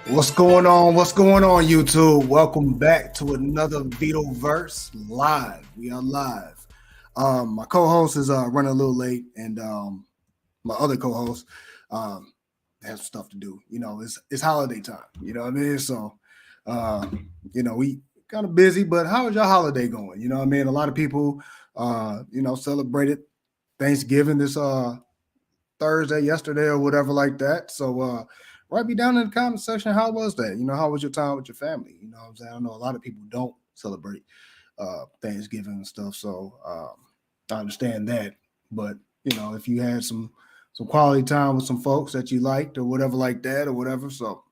What's going on? What's going on, YouTube? Welcome back to another VitoVerse live. We are live. My co-host is running a little late, and my other co-host has stuff to do. You know, it's holiday time. You know what I mean? So, we kind of busy. But how is your holiday going? You know what I mean? A lot of people, celebrated Thanksgiving this Thursday, yesterday, or whatever like that. So, write me down in the comment section. How was that? You know, how was your time with your family? You know what I'm saying? I know a lot of people don't celebrate Thanksgiving and stuff. So I understand that. But, you know, if you had some quality time with some folks that you liked or whatever like that or whatever. So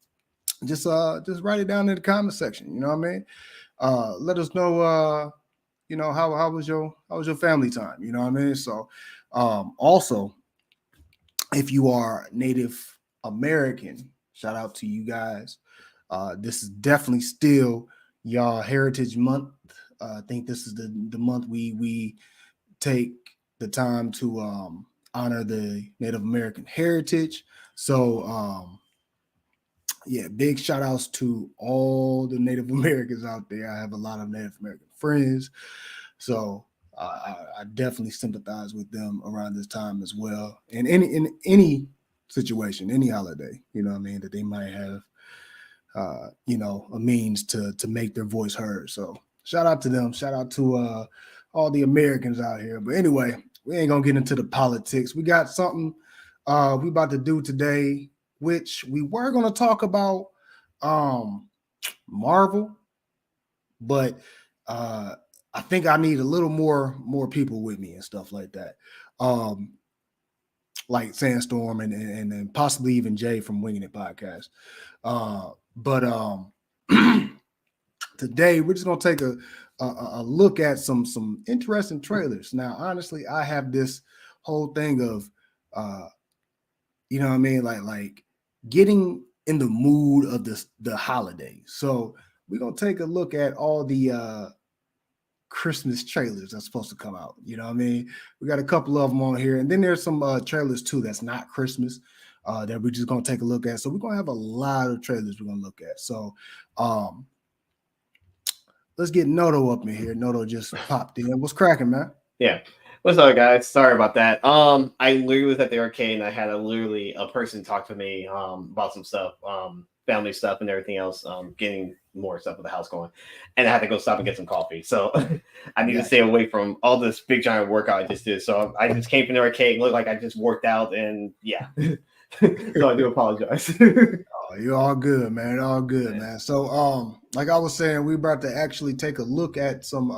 just write it down in the comment section. You know what I mean? Let us know how was your family time? You know what I mean? So also, if you are Native American, shout out to you guys. This is definitely still y'all Heritage Month. I think this is the month we take the time to honor the Native American heritage. So yeah, big shout outs to all the Native Americans out there. I have a lot of Native American friends, so I definitely sympathize with them around this time as well. And in any situation, any holiday, you know what I mean, that they might have, a means to make their voice heard. So shout out to them. Shout out to all the Americans out here. But anyway, we ain't gonna get into the politics. We got something we about to do today, which we were gonna talk about Marvel, but I think I need a little more people with me and stuff like that. Like Sandstorm and possibly even Jay from Winging It Podcast. But today we're just gonna take a look at some interesting trailers. Now, honestly, I have this whole thing of you know what I mean, like getting in the mood of the holiday. So we're gonna take a look at all the Christmas trailers that's supposed to come out. You know what I mean? We got a couple of them on here, and then there's some trailers too that's not Christmas that we're just gonna take a look at. So we're gonna have a lot of trailers we're gonna look at. So let's get Noto up in here. Noto just popped in. What's cracking, man? Yeah. What's up, guys? Sorry about that. I literally was at the arcade and I had a person talk to me about some stuff, family stuff and everything else, getting more stuff with the house going. And I had to go stop and get some coffee. So I need to stay away from all this big giant workout I just did. So I just came from the arcade and looked like I just worked out, and yeah. So I do apologize. Oh, you're all good, man. All good, man. So like I was saying, we're about to actually take a look at some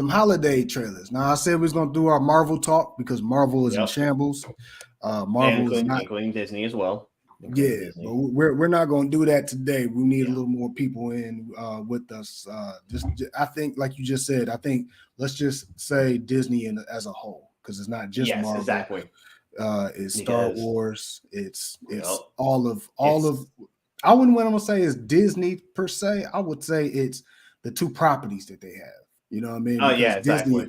holiday trailers. Now, I said we was gonna do our Marvel talk because Marvel is in shambles. Marvel is not including Disney as well. Disney. But we're not gonna do that today. We need a little more people in with us. Just I think, like you just said, I think let's just say Disney as a whole, because it's not just Marvel. Exactly. It's Star Wars. It's all of. I wouldn't want to say it's Disney per se. I would say it's the two properties that they have. You know what I mean? Oh, yeah, exactly.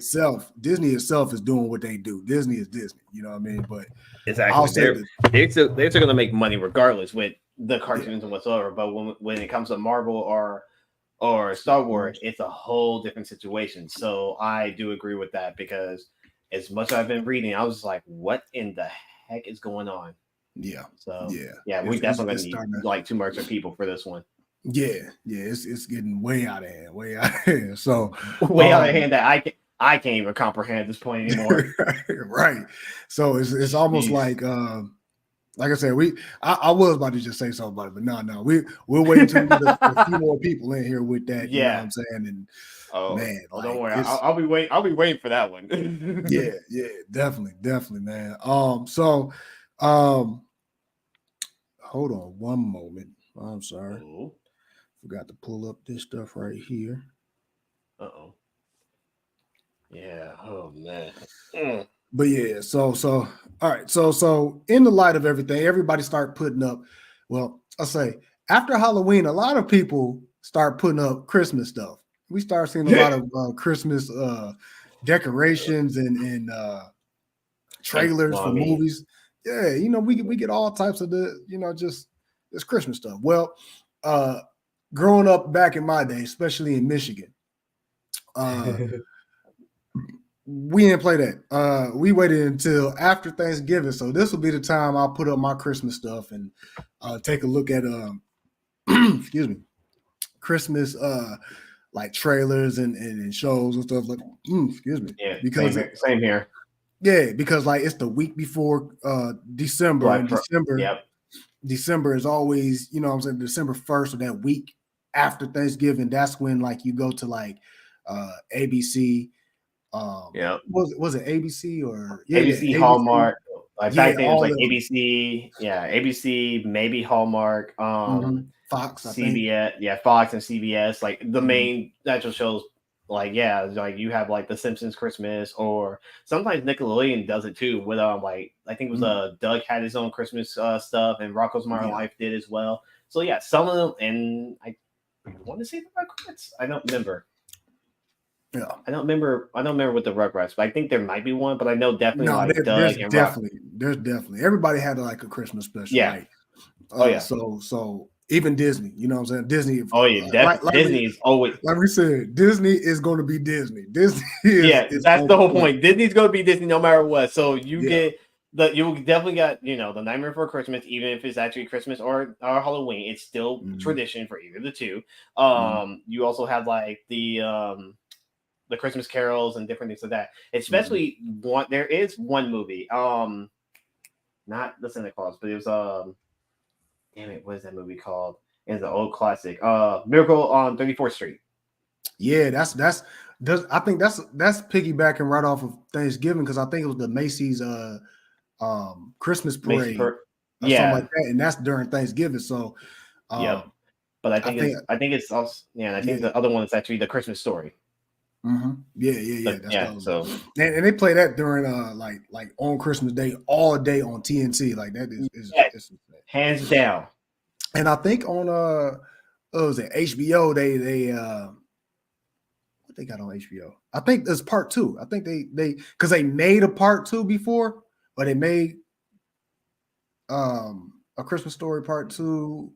Disney itself is doing what they do. Disney is Disney. You know what I mean? But exactly, they're still going to make money regardless with the cartoons and whatsoever. But when it comes to Marvel or Star Wars, it's a whole different situation. So I do agree with that, because as much as I've been reading, I was like, what in the heck is going on? Yeah. So yeah, we definitely need like 2 marks of people for this one. Yeah, it's getting way out of hand, So way out of hand that I can't even comprehend at this point anymore. Right. So it's almost like I said, I was about to just say something about it, but no, we'll wait until we get a few more people in here with that. You know what I'm saying? And man, don't worry, I'll be waiting for that one. yeah, definitely, man. So hold on one moment. I'm sorry. Forgot to pull up this stuff right here. Yeah. Oh man. But yeah, so all right. So in the light of everything, everybody start putting up. Well, I'll say after Halloween, a lot of people start putting up Christmas stuff. We start seeing a lot of Christmas decorations and trailers for movies. Yeah, we get all types of just this Christmas stuff. Well, growing up back in my day, especially in Michigan, we didn't play that. We waited until after Thanksgiving. So this will be the time I'll put up my Christmas stuff and take a look at excuse me, Christmas like trailers and shows and stuff like excuse me. Yeah, because same here. Yeah, because like it's the week before December. And December is always, I'm saying, December 1st, or that week after Thanksgiving. That's when like you go to like ABC. Was it ABC or ABC, Hallmark? Like Yeah, back then it was all like of them. ABC, ABC, maybe Hallmark, Fox, I think. CBS, Fox and CBS, like the Mhm. main natural shows. Like like you have like The Simpsons Christmas, or sometimes Nickelodeon does it too. With like I think it was Mhm. Doug had his own Christmas stuff, and Rocco's Modern Yeah, Life did as well. So yeah, some of them, and I want to say the Rugrats. I don't remember. yeah. I don't remember with the Rugrats, but I think there might be one. But I know definitely No, like Doug and Rock. there's definitely everybody had like a Christmas special, Yeah. like Oh yeah. so even Disney, you know what I'm saying? Disney, Oh yeah. like Disney is always. we said, Disney is going to be Disney. Disney is Yeah, is that's on the whole point. point. Disney's gonna be Disney no matter what. So Yeah. you definitely got the Nightmare Before Christmas, even if it's actually Christmas or Halloween, it's still Mhm. tradition for either the two. Mhm. You also have like the Christmas carols and different things like that. Mhm. Especially one, there is one movie, not the Santa Claus, but it was damn it, what is that movie called? It's an old classic. Miracle on 34th Street. Yeah, I think that's piggybacking right off of Thanksgiving, because I think it was the Macy's Christmas Macy parade per or something like Yeah, that, and that's during Thanksgiving. So yep. um But I think I think it's also and I think yeah. the other one is actually the Christmas story. Yeah. But That's the yeah, other one. so And they play that during like on Christmas Day all day on TNT. Like that is yes, it's insane. hands down. And I think on what was it, HBO, they what they got on HBO? I think there's part two. I think they because they made a part two before, but they made a Christmas story part two,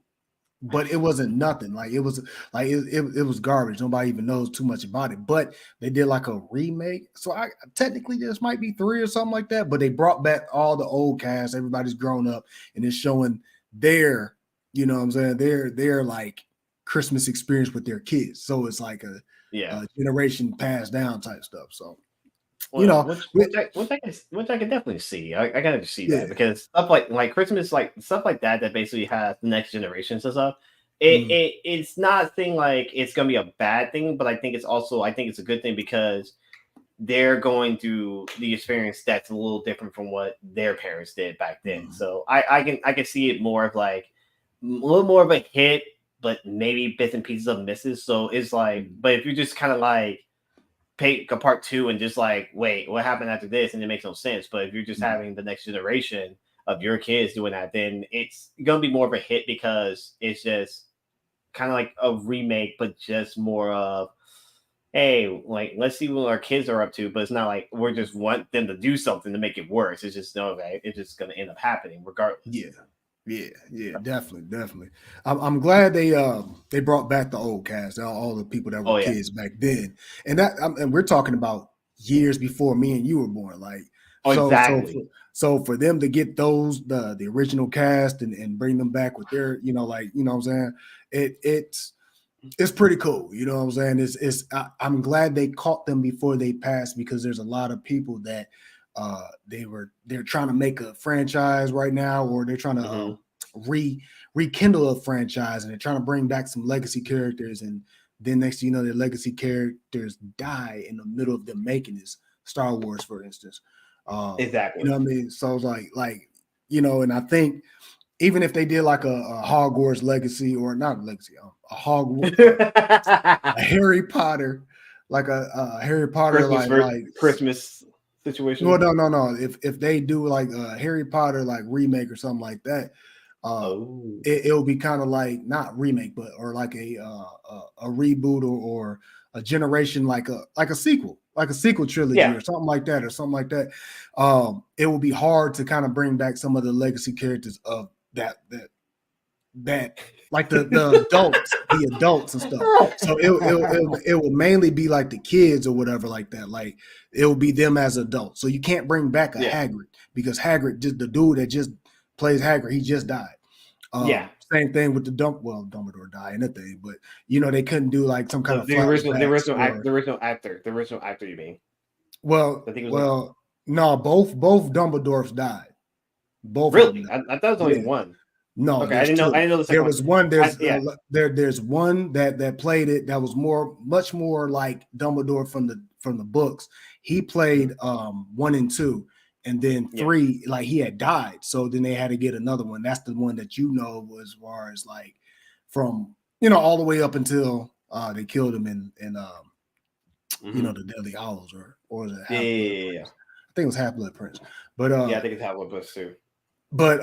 but it wasn't nothing. Like it was like it was garbage. Nobody even knows too much about it. But they did like a remake. So I technically this might be three or something like that. But they brought back all the old cast. Everybody's grown up and it's showing their, you know what I'm saying, their like Christmas experience with their kids. So it's like Yeah. a generation passed down type stuff. So you Well, know, we, which I can definitely see. I gotta see yeah. that because stuff like Christmas, like stuff like that basically has the next generations and stuff. Mhm. It's not a thing like it's gonna be a bad thing, but I think it's a good thing because they're going through the experience that's a little different from what their parents did back then. Mhm. So I can see it more of like a little more of a hit, but maybe bits and pieces of misses. So it's like, Mhm. but if you just kind of like pick a part two and just like, wait, what happened after this? And it makes no sense. But if you're just Mhm. having the next generation of your kids doing that, then it's gonna be more of a hit because it's just kind of like a remake, but just more of, hey, like let's see what our kids are up to. But it's not like we're just want them to do something to make it worse. It's just no, okay, it's just gonna end up happening regardless. Yeah. Yeah, definitely. I'm glad they brought back the old cast, all the people that were Oh yeah, kids back then, and and we're talking about years before me and you were born. Like oh so exactly. so for them to get the original cast and bring them back with their like what I'm saying, it's pretty cool. You know what I'm saying? I'm glad they caught them before they passed, because there's a lot of people that they're trying to make a franchise right now, or they're trying to Hmm. rekindle a franchise, and they're trying to bring back some legacy characters, and then next thing you know, their legacy characters die in the middle of them making this. Star Wars, for instance. You Exactly. know what I mean? So it's like and I think even if they did like a Hogwarts legacy, or not a legacy, a Hogwarts, a Harry Potter, like a Harry Potter, Christmas Christmas well, situation. no. If they do like a Harry Potter like remake or something like that, Oh it'll be kind of like not remake, but or like a reboot, or a generation, like a sequel trilogy yeah, or something like that, it will be hard to kind of bring back some of the legacy characters of that like the adults and stuff. So it will mainly be like the kids or whatever like that. Like it will be them as adults. So you can't bring back a yeah, Hagrid, because Hagrid, just the dude that just plays Hagrid, he just died. yeah. Same thing with Dumbledore died in the thing, but they couldn't do like some kind of The flashbacks original or the original actor. You mean? I well, think it was well, no, both Dumbledores died. Both of them really. died. I thought it was only Yeah. one. No, Okay, there's two. I didn't know the There second one. was one. Yeah. There's one that played it that was much more like Dumbledore from the books. He played Mhm. one and two, and then 3, like he had died. So then they had to get another one. That's the one that was as far as like from all the way up until they killed him in the Deadly Hollows or was it Half-Blood Prince? I think it was Half-Blood Prince. But I think it's Half-Blood Prince too. But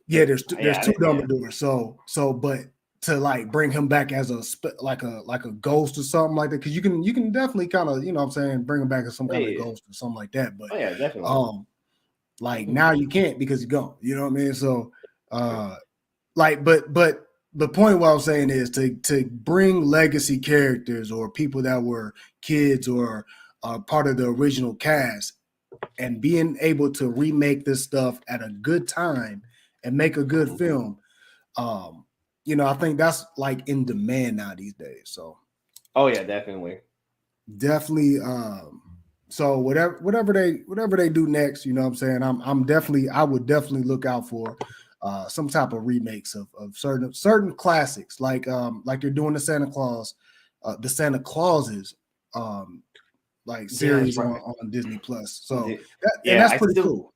there's 2 Dumbledores. So but to like bring him back as a like a ghost or something like that, because you can definitely kind of what I'm saying, bring him back as some kind of ghost or something like that. But definitely. Like now you can't because you're gone. You know what I mean? So like but the point what I'm saying is to bring legacy characters or people that were kids or part of the original cast and being able to remake this stuff at a good time and make a good film. I think that's like in demand now these days. So definitely. So whatever they do next, you know what I'm saying? I would definitely look out for some type of remakes of certain classics, like they're doing the Santa Clauses like series on Disney Plus. So that's pretty cool.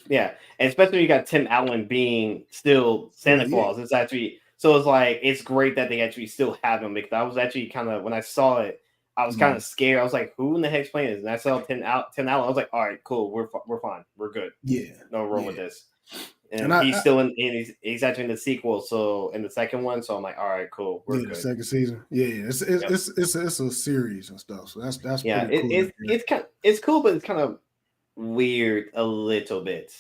Yeah, and especially you got Tim Allen being still Santa Claus. It's actually it's like it's great that they actually still have him, because I was actually kind of, when I saw it, I was kind of scared. I was like, who in the heck's playing this? And I saw Tim Allen. I was like, all right, cool, we're fine, we're good. Yeah, no wrong with this. And he's still in he's actually in the sequel, so in the second one. So I'm like, all right, cool, we're good. The second season. It's a series and stuff. So that's pretty cool. It's cool, but it's kind of weird a little bit.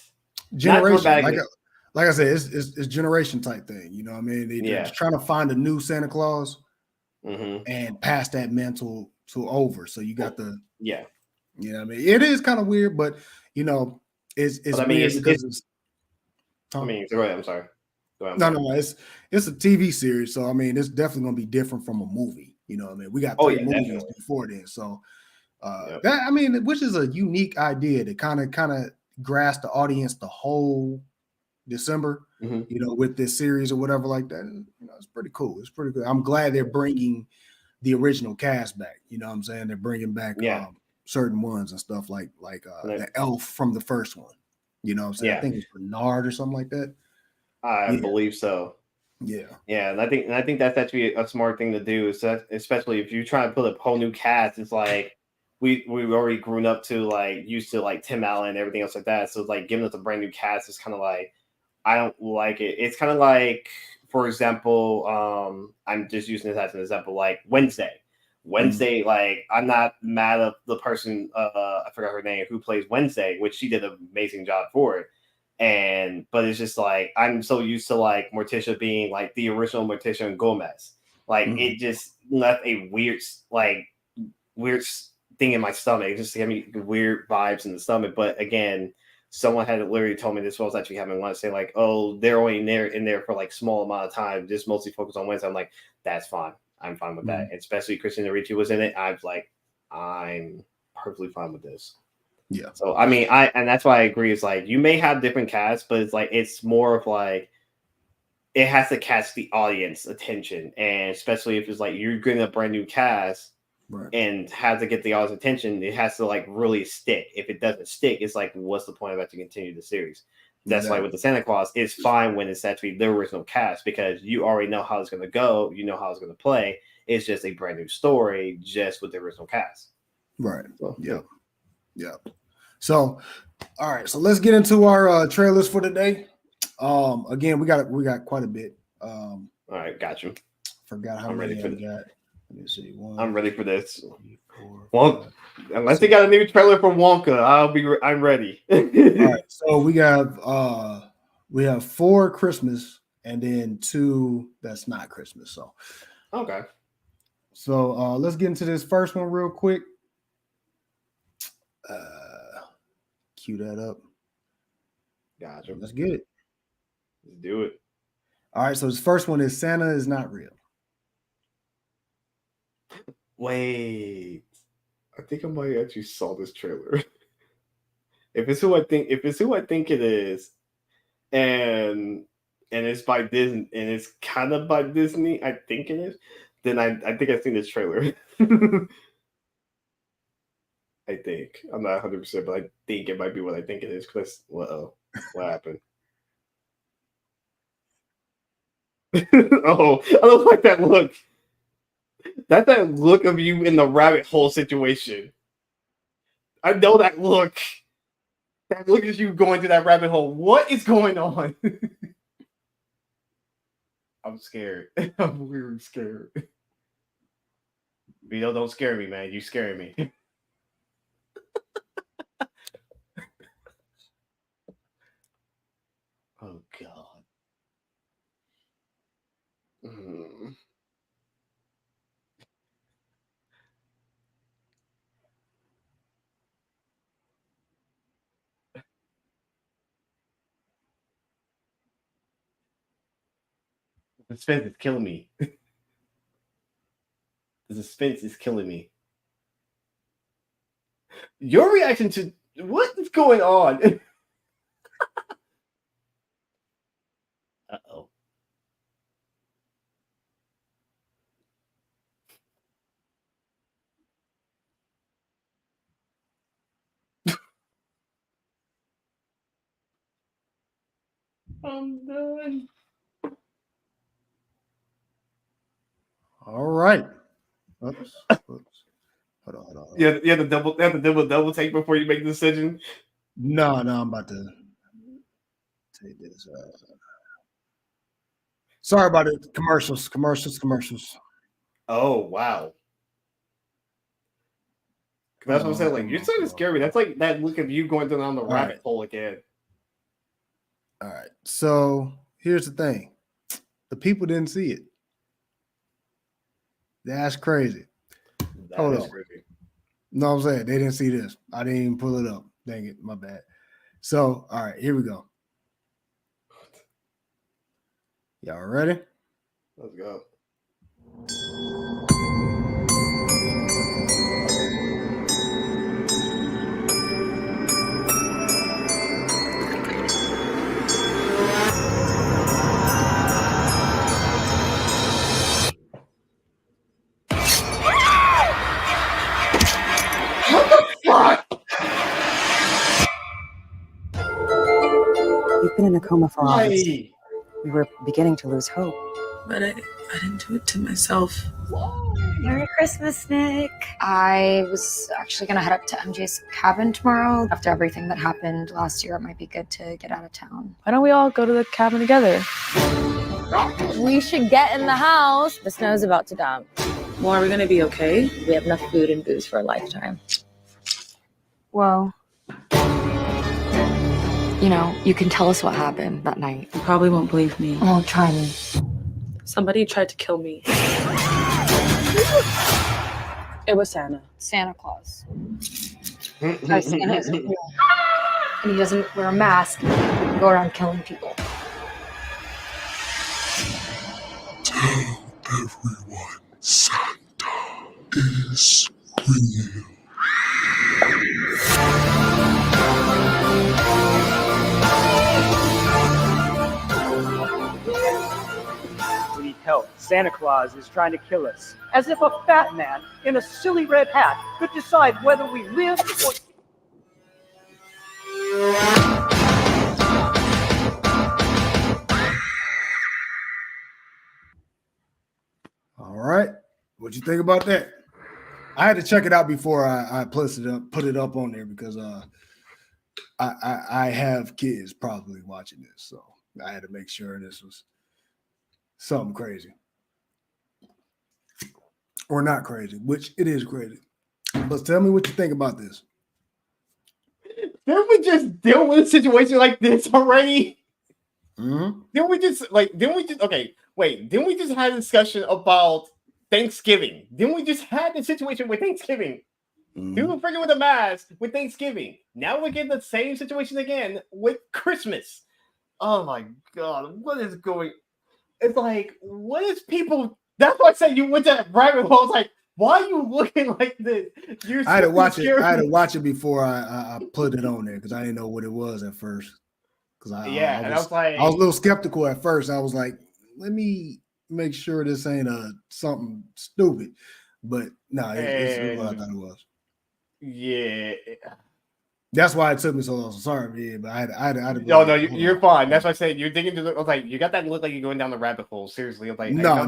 Generation, like I said, it's generation type thing. You know what I mean? They're just trying to find a new Santa Claus and pass that mantle to over. So you got you know what I mean? It is kind of weird, but it's weird because it's. Go ahead. I'm sorry. No, it's a TV series, so I mean, it's definitely gonna be different from a movie. You know what I mean? We got 3 movies definitely before then, so that, I mean, which is a unique idea to kind of grasp the audience the whole December, with this series or whatever like that. It's pretty cool. It's pretty good. I'm glad they're bringing the original cast back. You know what I'm saying? They're bringing back certain ones and stuff like the elf from the first one. You know what I'm saying? I think it's Bernard or something like that. I believe so. Yeah. And I think that's actually a smart thing to do, especially if you try to put a whole new cast. It's like we've already grown up to like used to like Tim Allen and everything else like that. So it's like giving us a brand new cast is kind of like, I don't like it. It's kind of like, for example, I'm just using this as an example, like Wednesday, like I'm not mad at the person, I forgot her name, who plays Wednesday, which she did an amazing job for it. But it's just like, I'm so used to like Morticia being like the original Morticia and Gomez. Like it just left a weird thing in my stomach. It just gave me weird vibes in the stomach. But again, someone had literally told me this was actually having lunch, saying like, oh, they're only in there for like small amount of time, just mostly focused on Wednesday. I'm like, that's fine. I'm fine with that. And especially Christina Ricci was in it. I was like, I'm perfectly fine with this. Yeah. So I mean, and that's why I agree. It's like you may have different casts, but it's like it's more of like it has to catch the audience attention, and especially if it's like you're getting a brand new cast. Right. And has to get the audience attention, it has to like really stick. If it doesn't stick, it's like, what's the point of actually continue the series? That's why with the Santa Claus, it's fine when it's actually the original cast, because you already know how it's going to go, you know how it's going to play. It's just a brand new story, just with the original cast. Right. So, yeah. So, all right. So let's get into our trailers for today. Again, we got quite a bit. All right, got you. Forgot how many I got. Let me see. I'm ready for this. 3, 4, well, unless they got a new trailer for Wonka, I'm ready. All right. So we have 4 Christmas and then 2 that's not Christmas. So okay. So let's get into this first one real quick. Cue that up. Gotcha. Let's get it. Let's do it. All right. So this first one is Santa is not real. Wait, I think I might actually saw this trailer. If it's who I think it is, and it's by Disney, and it's kind of by Disney, I think it is, then I think I've seen this trailer. I think I'm not 100%, but I think it might be what I think it is. Because what happened? Oh, I don't like that look. That's that look of you in the rabbit hole situation. I know that look. That look is you going through that rabbit hole. What is going on? I'm scared. I'm really scared. Vito, don't scare me, man. You scaring me. Oh God. Mm. The suspense is killing me. The suspense is killing me. Your reaction to what is going on? Uh-oh. I'm done. All right. Oops. Hold on. You have to double take before you make the decision. No, I'm about to take this. Sorry about it. Commercials. Oh wow. That's what I'm saying. Like you're starting to scare me. That's like that look of you going down the rabbit hole again. All right. So here's the thing. The people didn't see it. That's crazy. Hold on. Crazy. No, I'm saying they didn't see this. I didn't even pull it up. Dang it, my bad. So, all right, here we go. Y'all ready? Let's go. You've been in a coma for hours. We were beginning to lose hope. But I didn't do it to myself. Merry Christmas, Nick. I was actually going to head up to MJ's cabin tomorrow. After everything that happened last year, it might be good to get out of town. Why don't we all go to the cabin together? We should get in the house. The snow's about to dump. Well, are we going to be okay? We have enough food and booze for a lifetime. Well, you know, you can tell us what happened that night. You probably won't believe me. Oh, try me. Somebody tried to kill me. It was Santa. Santa Claus. Santa isn't real. And he doesn't wear a mask and go around killing people. Tell everyone Santa is real. We need help. Santa Claus is trying to kill us. As if a fat man in a silly red hat could decide whether we live or... All right. What'd you think about that? I had to check it out before I put it up on there because I have kids probably watching this, so I had to make sure this was something crazy. Or not crazy, which it is crazy. But tell me what you think about this. Didn't we just deal with a situation like this already? Mm-hmm. Didn't we just have a discussion about Thanksgiving? Didn't we just have the situation with Thanksgiving? Mm-hmm. People freaking with a mask with Thanksgiving. Now we're getting the same situation again with Christmas. Oh my God, what is going? It's like, what is people? That's why I said you went to that rabbit hole. I was like, why are you looking like this? I had to watch it. I had to watch it before I put it on there because I didn't know what it was at first. Because I was a little skeptical at first. I was like, let me make sure this ain't something stupid. But no, it's what I thought it was. Yeah. That's why it took me so long. So sorry, man, but I had to No, you're fine. That's why I said you're digging to I was like, you got that look like you're going down the rabbit hole. Seriously, I was like, No,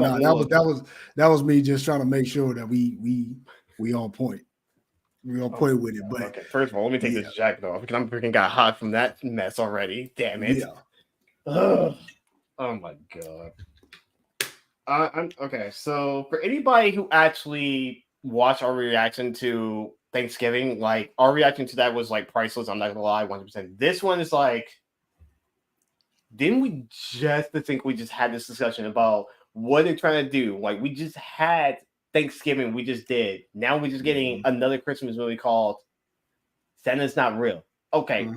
that was me just trying to make sure that we on point. We on point with it. But okay, first of all, let me take this jacket off because I'm freaking got hot from that mess already. Damn it. Yeah. Ugh. Oh my god. I'm okay. So for anybody who actually watched our reaction to Thanksgiving, like our reaction to that was like priceless. I'm not gonna lie, 100%. This one is like, didn't we just think we just had this discussion about what they're trying to do? Like we just had Thanksgiving, we just did. Now we're just getting another Christmas movie called Santa's Not Real. Okay,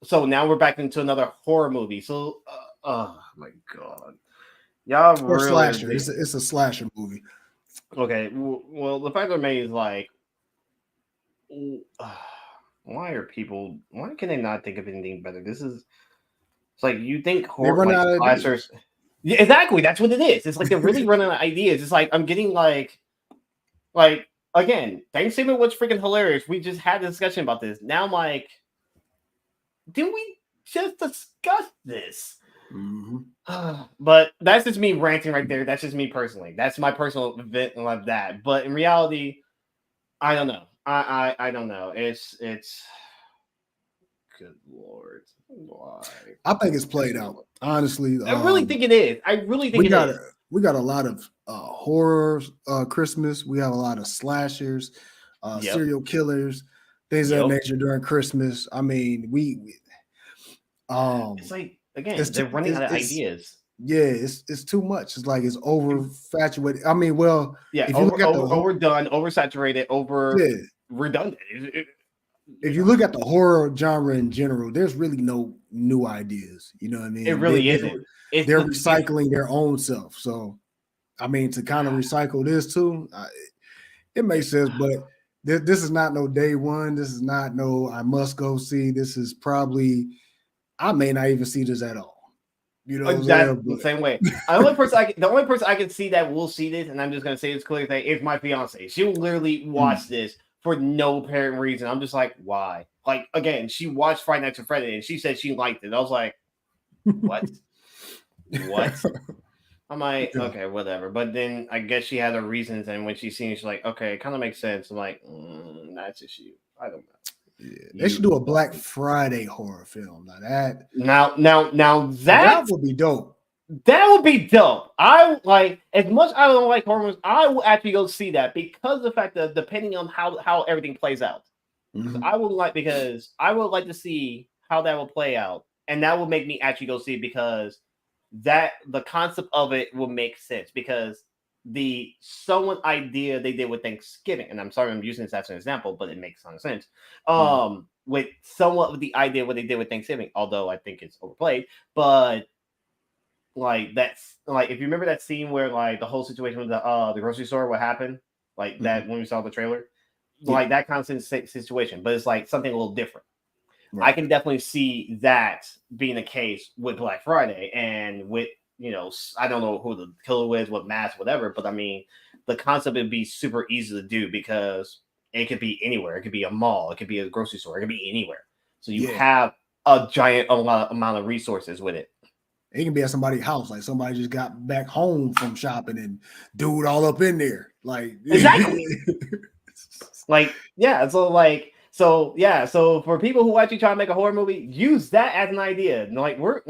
so now we're back into another horror movie. So, oh my god. Y'all or really slasher. It's a slasher movie. Okay, well, the fact of the matter is like, why can they not think of anything better? It's like you think horror like slashers. Yeah, exactly. That's what it is. It's like they're really running out of ideas. It's like I'm getting like again, Thanksgiving was freaking hilarious. We just had a discussion about this. Now I'm like, didn't we just discuss this? But that's just me ranting right there. That's just me personally. That's my personal event of that. But in reality, I don't know. I don't know. It's good lord. Why? I think it's played out. Honestly, I really think it is. I really think it is. We got a lot of horror Christmas. We have a lot of slashers, serial killers, things of that nature during Christmas. I mean, it's like again, they're running out of ideas. Yeah, it's too much. It's like it's oversaturated. I mean, well, yeah, if you look at overdone, oversaturated, redundant. If you look at the horror genre in general, there's really no new ideas. You know what I mean? It really isn't. They're recycling their own self. So, I mean, to kind of recycle this too, it makes sense. But this is not no day one. This is not no I must go see. This is probably I may not even see this at all. You know, that's the same way. The only person I can see that will see this, and I'm just gonna say this clear thing, is my fiance. She will literally watch this for no apparent reason. I'm just like, why? Like again, she watched Friday Nights at Freddy, and she said she liked it. I was like, what? What? I'm like, okay, whatever. But then I guess she had her reasons, and when she's seen it, she's like, okay, it kind of makes sense. I'm like, that's just you. I don't know. Yeah, they should do a Black Friday horror film. Now that would be dope. That would be dope. I like as much I don't like horror movies, I will actually go see that because of the fact that depending on how everything plays out. I would like to see how that will play out. And that will make me actually go see it because the concept of it will make sense because the somewhat idea they did with Thanksgiving, and I'm sorry I'm using this as an example, but it makes some sense. With somewhat of the idea what they did with Thanksgiving, although I think it's overplayed, but like that's like if you remember that scene where like the whole situation with the grocery store, what happened, like that when we saw the trailer, like that kind of situation, but it's like something a little different. I can definitely see that being the case with Black Friday and with, you know, I don't know who the killer is, what mask, whatever, but I mean, the concept would be super easy to do because it could be anywhere. It could be a mall. It could be a grocery store. It could be anywhere. So you have a giant amount of resources with it. It can be at somebody's house. Like somebody just got back home from shopping and dude all up in there. Like exactly. Like, yeah. So for people who actually try to make a horror movie, use that as an idea. Like we're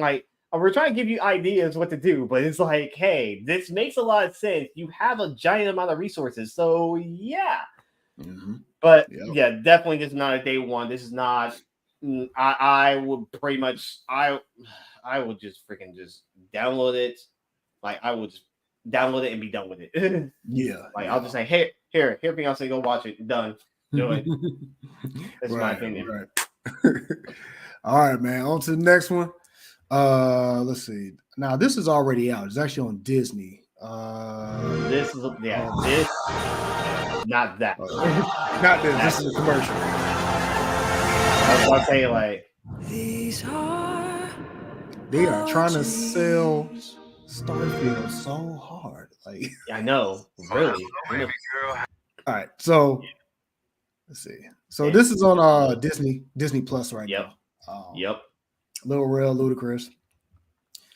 trying to give you ideas what to do, but it's like, hey, this makes a lot of sense. You have a giant amount of resources, so yeah. But yeah, definitely this is not a day one. This is not. I would pretty much I would just freaking just download it. Like I would just download it and be done with it. I'll just say, hey, here, Beyonce, go watch it. Done. Do it. That's my opinion. Right. All right, man. On to the next one. Let's see. Now this is already out. It's actually on Disney. This not that. Not this. This is a commercial. I was about to say like they are trying to sell Starfield so hard. Like I know, really. All right, so Let's see. So this is on Disney Plus right now. Yep. Little Real Ludacris.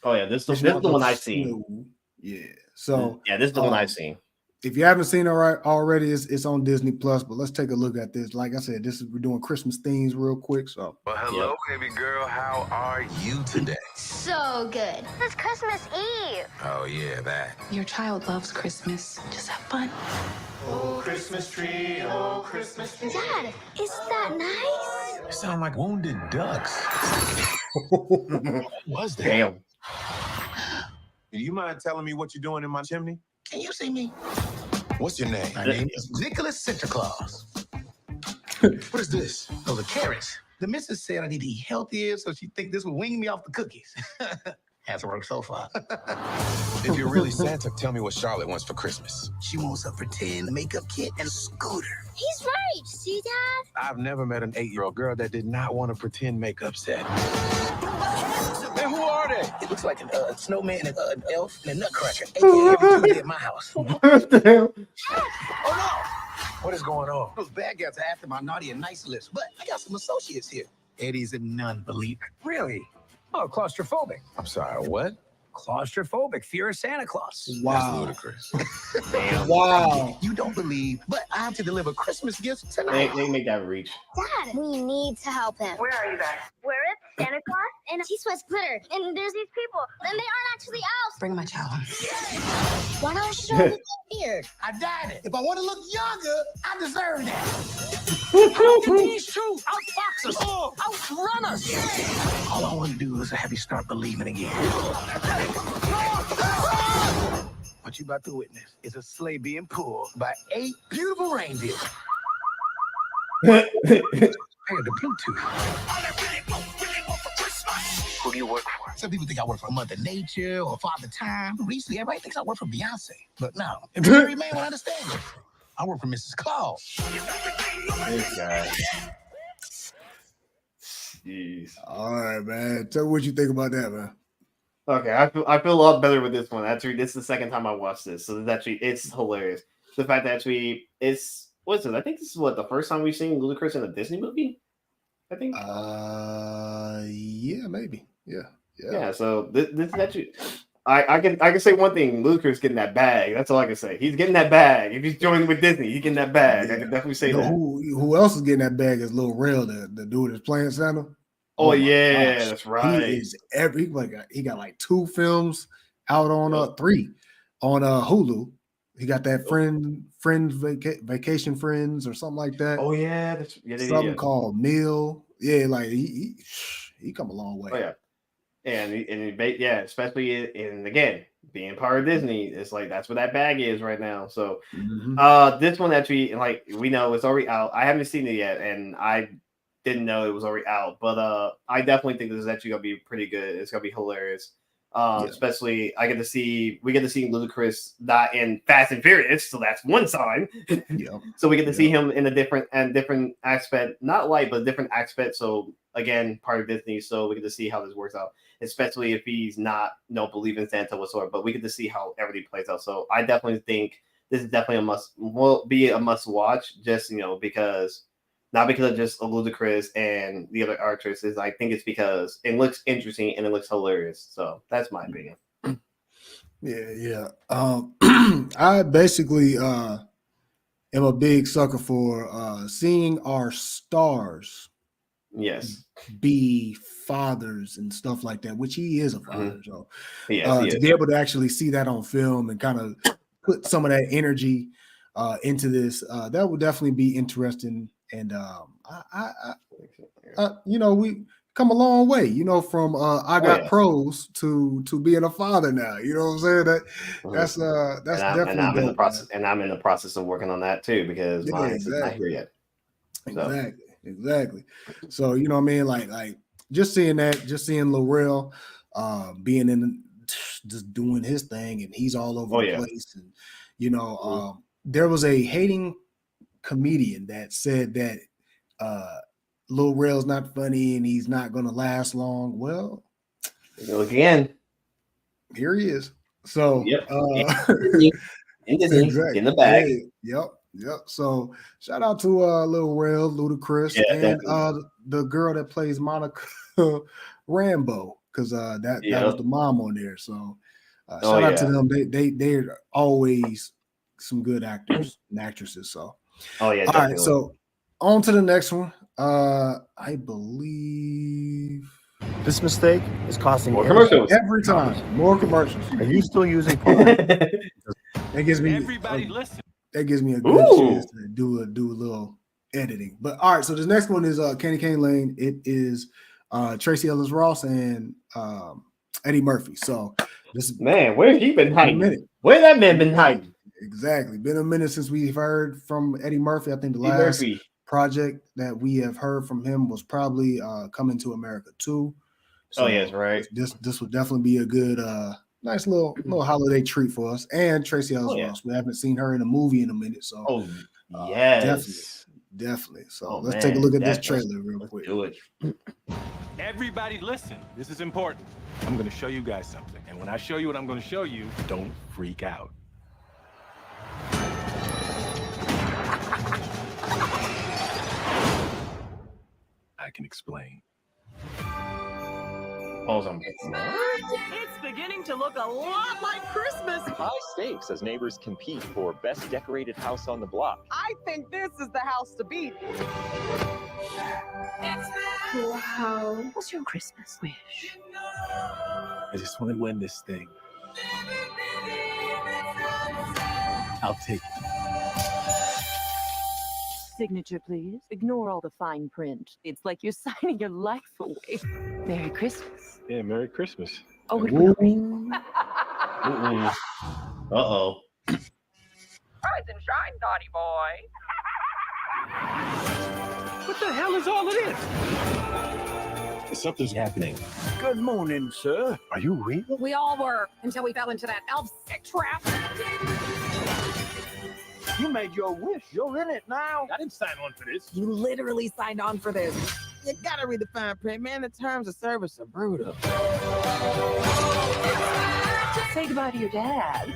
Oh yeah, this is the one I've seen. Yeah. So this is the one I've seen. If you haven't seen it already, it's on Disney Plus. But let's take a look at this. Like I said, we're doing Christmas themes real quick. So well, hello, baby girl. How are you today? So good. It's Christmas Eve. Oh yeah, that. Your child loves Christmas. Just have fun. Oh, Christmas tree. Oh, Christmas tree. Dad, isn't that nice? You sound like wounded ducks. What was that? Damn. Do you mind telling me what you're doing in my chimney? Can you see me? What's your name? My name is Nicholas Santa Claus. What is this? Oh, the carrots. The missus said I need to eat healthier, so she think this will wing me off the cookies. Hasn't worked so far. If you're really Santa, tell me what Charlotte wants for Christmas. She wants a pretend makeup kit and a scooter. He's right. See, Dad? I've never met an 8-year-old girl that did not want a pretend makeup set. Man, who are they? It looks like a snowman and an elf and a nutcracker. Every Tuesday at my house. What the hell? Oh no! What is going on? Those bad guys are after my naughty and nice list, but I got some associates here. Eddie's a non-believer. Really? Oh, claustrophobic. I'm sorry, what? Claustrophobic. Fear of Santa Claus. wow, That's ludicrous. Damn. wow. You don't believe, but I have to deliver Christmas gifts tonight. They make that reach. Dad, we need to help him. Where are you guys? We're at Santa Claus, and he sweats glitter, and there's these people, and they aren't actually elves. Bring my child. Why don't you show the beard? I dyed it. If I want to look younger, I deserve that. These two outfox us, outrun us. All I want to do is have you start believing again. What you about to witness is a sleigh being pulled by 8 beautiful reindeer. Paired to Bluetooth. Who do you work for? Some people think I work for Mother Nature or Father Time. Recently, everybody thinks I work for Beyonce. But no, every man will understand it. I work for Mrs. Claus. This guy. Jeez. All right, man. Tell me what you think about that, man. Okay, I feel a lot better with this one. Actually, this is the second time I watched this, so it's hilarious. The fact that what's it? I think this is the first time we've seen Ludacris in a Disney movie. I think. Yeah, maybe. Yeah. So this is actually, I can say one thing: Ludacris getting that bag. That's all I can say. He's getting that bag. If he's joining with Disney, he's getting that bag. Yeah. I can definitely say that. Who else is getting that bag is Lil Rel, the dude that's playing Santa. Oh yeah, that's right. He is he got like 2 films out on 3 on Hulu. He got that Vacation Friends or something like that. Oh yeah, something called Meal. Yeah, like he come a long way. Oh yeah, especially again being part of Disney, it's like that's what that bag is right now. So this one actually, like we know it's already out. I haven't seen it yet, and I didn't know it was already out, but I definitely think this is actually gonna be pretty good. It's gonna be hilarious. Especially we get to see Ludacris not in Fast and Furious, so that's one sign. So we get to see him in a different aspect, not light, but different aspect. So again, part of Disney, so we get to see how this works out, especially if he's not believe in Santa whatsoever. But we get to see how everything plays out. So I definitely think this is definitely will be a must watch, just because. Not because of just Ludacris and the other actresses. I think it's because it looks interesting and it looks hilarious. So that's my opinion. Yeah. I basically am a big sucker for seeing our stars. Yes. Be fathers and stuff like that, which he is a father. So to be able to actually see that on film and kind of put some of that energy into this, that would definitely be interesting. And we come a long way, from I got pros to being a father now. You know what I'm saying? That's definitely. And I'm in the process, and I'm in the process of working on that too because mine is not here yet. So. Exactly. So what I mean, like just seeing Lil Rel being in, just doing his thing, and he's all over the place, and there was a hating comedian that said that Lil Rel's not funny and he's not going to last long. Well, again, here he is. So exactly. In the bag. Yep. So shout out to Lil Rel, Ludacris, and the girl that plays Monica Rambo, because that was the mom on there. So shout out to them. They're always some good actors and actresses. So all right. So on to the next one. I believe this mistake is costing more commercials every time. More commercials. Are you still using? That gives me listen. That gives me a good chance to do a little editing. But all right, so this next one is Candy Cane Lane. It is Tracy Ellis Ross and Eddie Murphy. So this where he been hiding? Where that man been hiding? Exactly. Been a minute since we've heard from Eddie Murphy. I think the last project that we have heard from him was probably Coming to America 2. So yes, right. This would definitely be a good nice little holiday treat for us. And Tracy Ellis Ross. We haven't seen her in a movie in a minute. So definitely. So let's take a look at this trailer real quick. Do it. Everybody listen. This is important. I'm going to show you guys something. And when I show you what I'm going to show you, don't freak out. I can explain. It's beginning to look a lot like Christmas. High stakes as neighbors compete for best decorated house on the block. I think this is the house to beat. Wow. What's your Christmas wish? I just want to win this thing. I'll take it. Signature, please. Ignore all the fine print. It's like you're signing your life away. Merry Christmas. Yeah, Merry Christmas. Oh, it will. Rise and shine, naughty boy. What the hell is all of this? Something's happening. Good morning, sir. Are you real? We all were until we fell into that elf sick trap. You made your wish. You're in it now. I didn't sign on for this. You literally signed on for this. You gotta read the fine print, man. The terms of service are brutal. Say goodbye to your dad.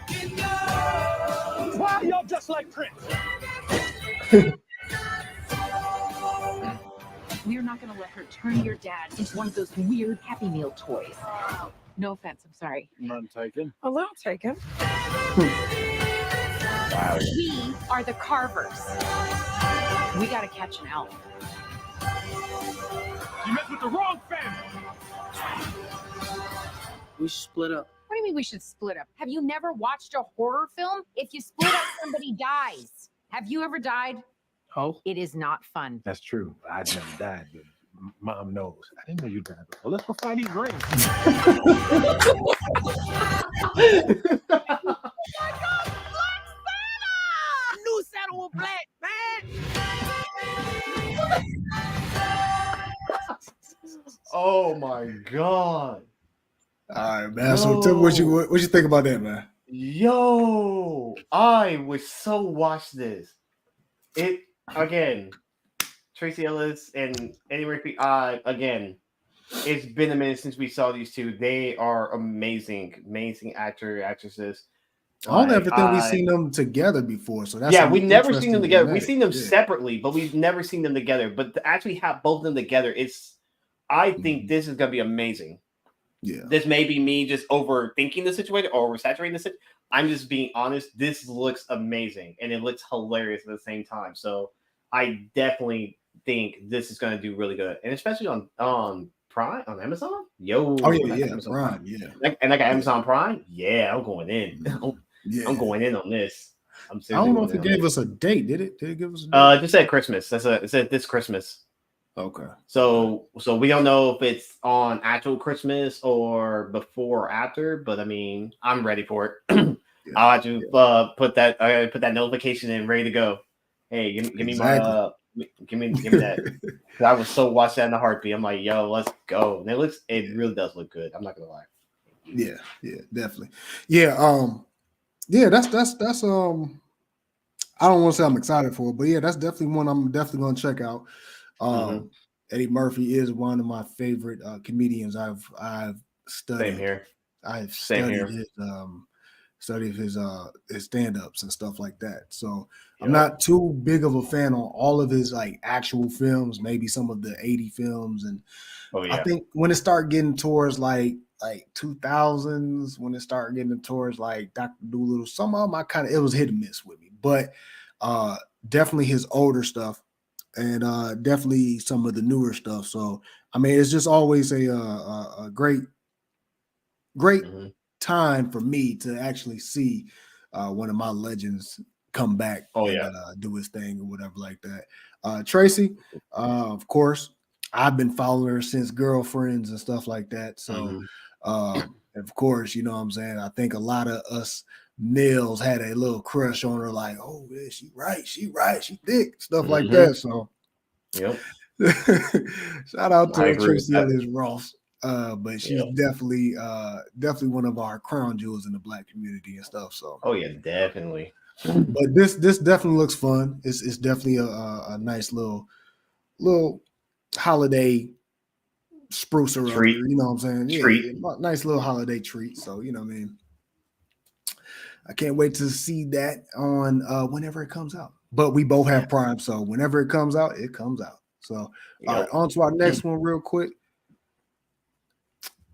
Why are y'all just like Prince? We're not going to let her turn your dad into one of those weird Happy Meal toys. No offense, I'm sorry. None taken. A little taken. Wow. We are the Carvers. We got to catch an elf. You met with the wrong family. We split up. What do you mean we should split up? Have you never watched a horror film? If you split up, somebody dies. Have you ever died? Oh, it is not fun. That's true. I'd never died, but Mom knows. I didn't know you died. Well, let's go find these rings. New Santa was black, man. Oh my god. All right, man. So tell me what you think about that, man. Yo, I would so watch this. It again, Tracy Ellis and Eddie Murphy. Again, it's been a minute since we saw these two. They are amazing actresses. I don't ever think we've seen them together before. So that's we've never seen them together. We've seen them separately, but we've never seen them together. But to actually have both of them together, I think this is gonna be amazing. Yeah. This may be me just overthinking the situation or oversaturating the situation. I'm just being honest. This looks amazing and it looks hilarious at the same time. So I definitely think this is going to do really good, and especially on Prime, on Amazon. Yo, Amazon Prime, and I got Amazon Prime. Yeah, I'm going in. I'm going in on this. I don't know if it gave us a date. Did it? Did it give us a date? It just said Christmas. It said this Christmas. Okay. So we don't know if it's on actual Christmas or before or after, but I mean, I'm ready for it. I'll have to put that notification in, ready to go. Hey, give me my give me that. I would so watch that in a heartbeat. I'm like, yo, let's go. And it really does look good. I'm not gonna lie. Yeah, definitely. Yeah, that's I don't want to say I'm excited for it, but yeah, that's definitely one I'm definitely gonna check out. Eddie Murphy is one of my favorite comedians. I've studied. Same here. I've studied studied his stand-ups and stuff like that. So I'm not too big of a fan on all of his like actual films, maybe some of the 80 films. And I think when it started getting towards like 2000s, when it started getting towards like Dr. Dolittle, some of them it was hit and miss with me. But definitely his older stuff and definitely some of the newer stuff. So I mean, it's just always a great time for me to actually see one of my legends come back and do his thing or whatever like that. Tracy, of course, I've been following her since Girlfriends and stuff like that. So of course, you know what I'm saying? I think a lot of us males had a little crush on her, like, oh yeah, she right, she thick, stuff like that. So shout out to Tracy Ellis Ross. But she's definitely one of our crown jewels in the Black community and stuff. So definitely. But this definitely looks fun. It's definitely a nice little holiday sprucer treat. You know what I'm saying? Yeah, nice little holiday treat. So you know what I mean. I can't wait to see that on whenever it comes out. But we both have Prime, so whenever it comes out, it comes out. So all right, on to our next one real quick,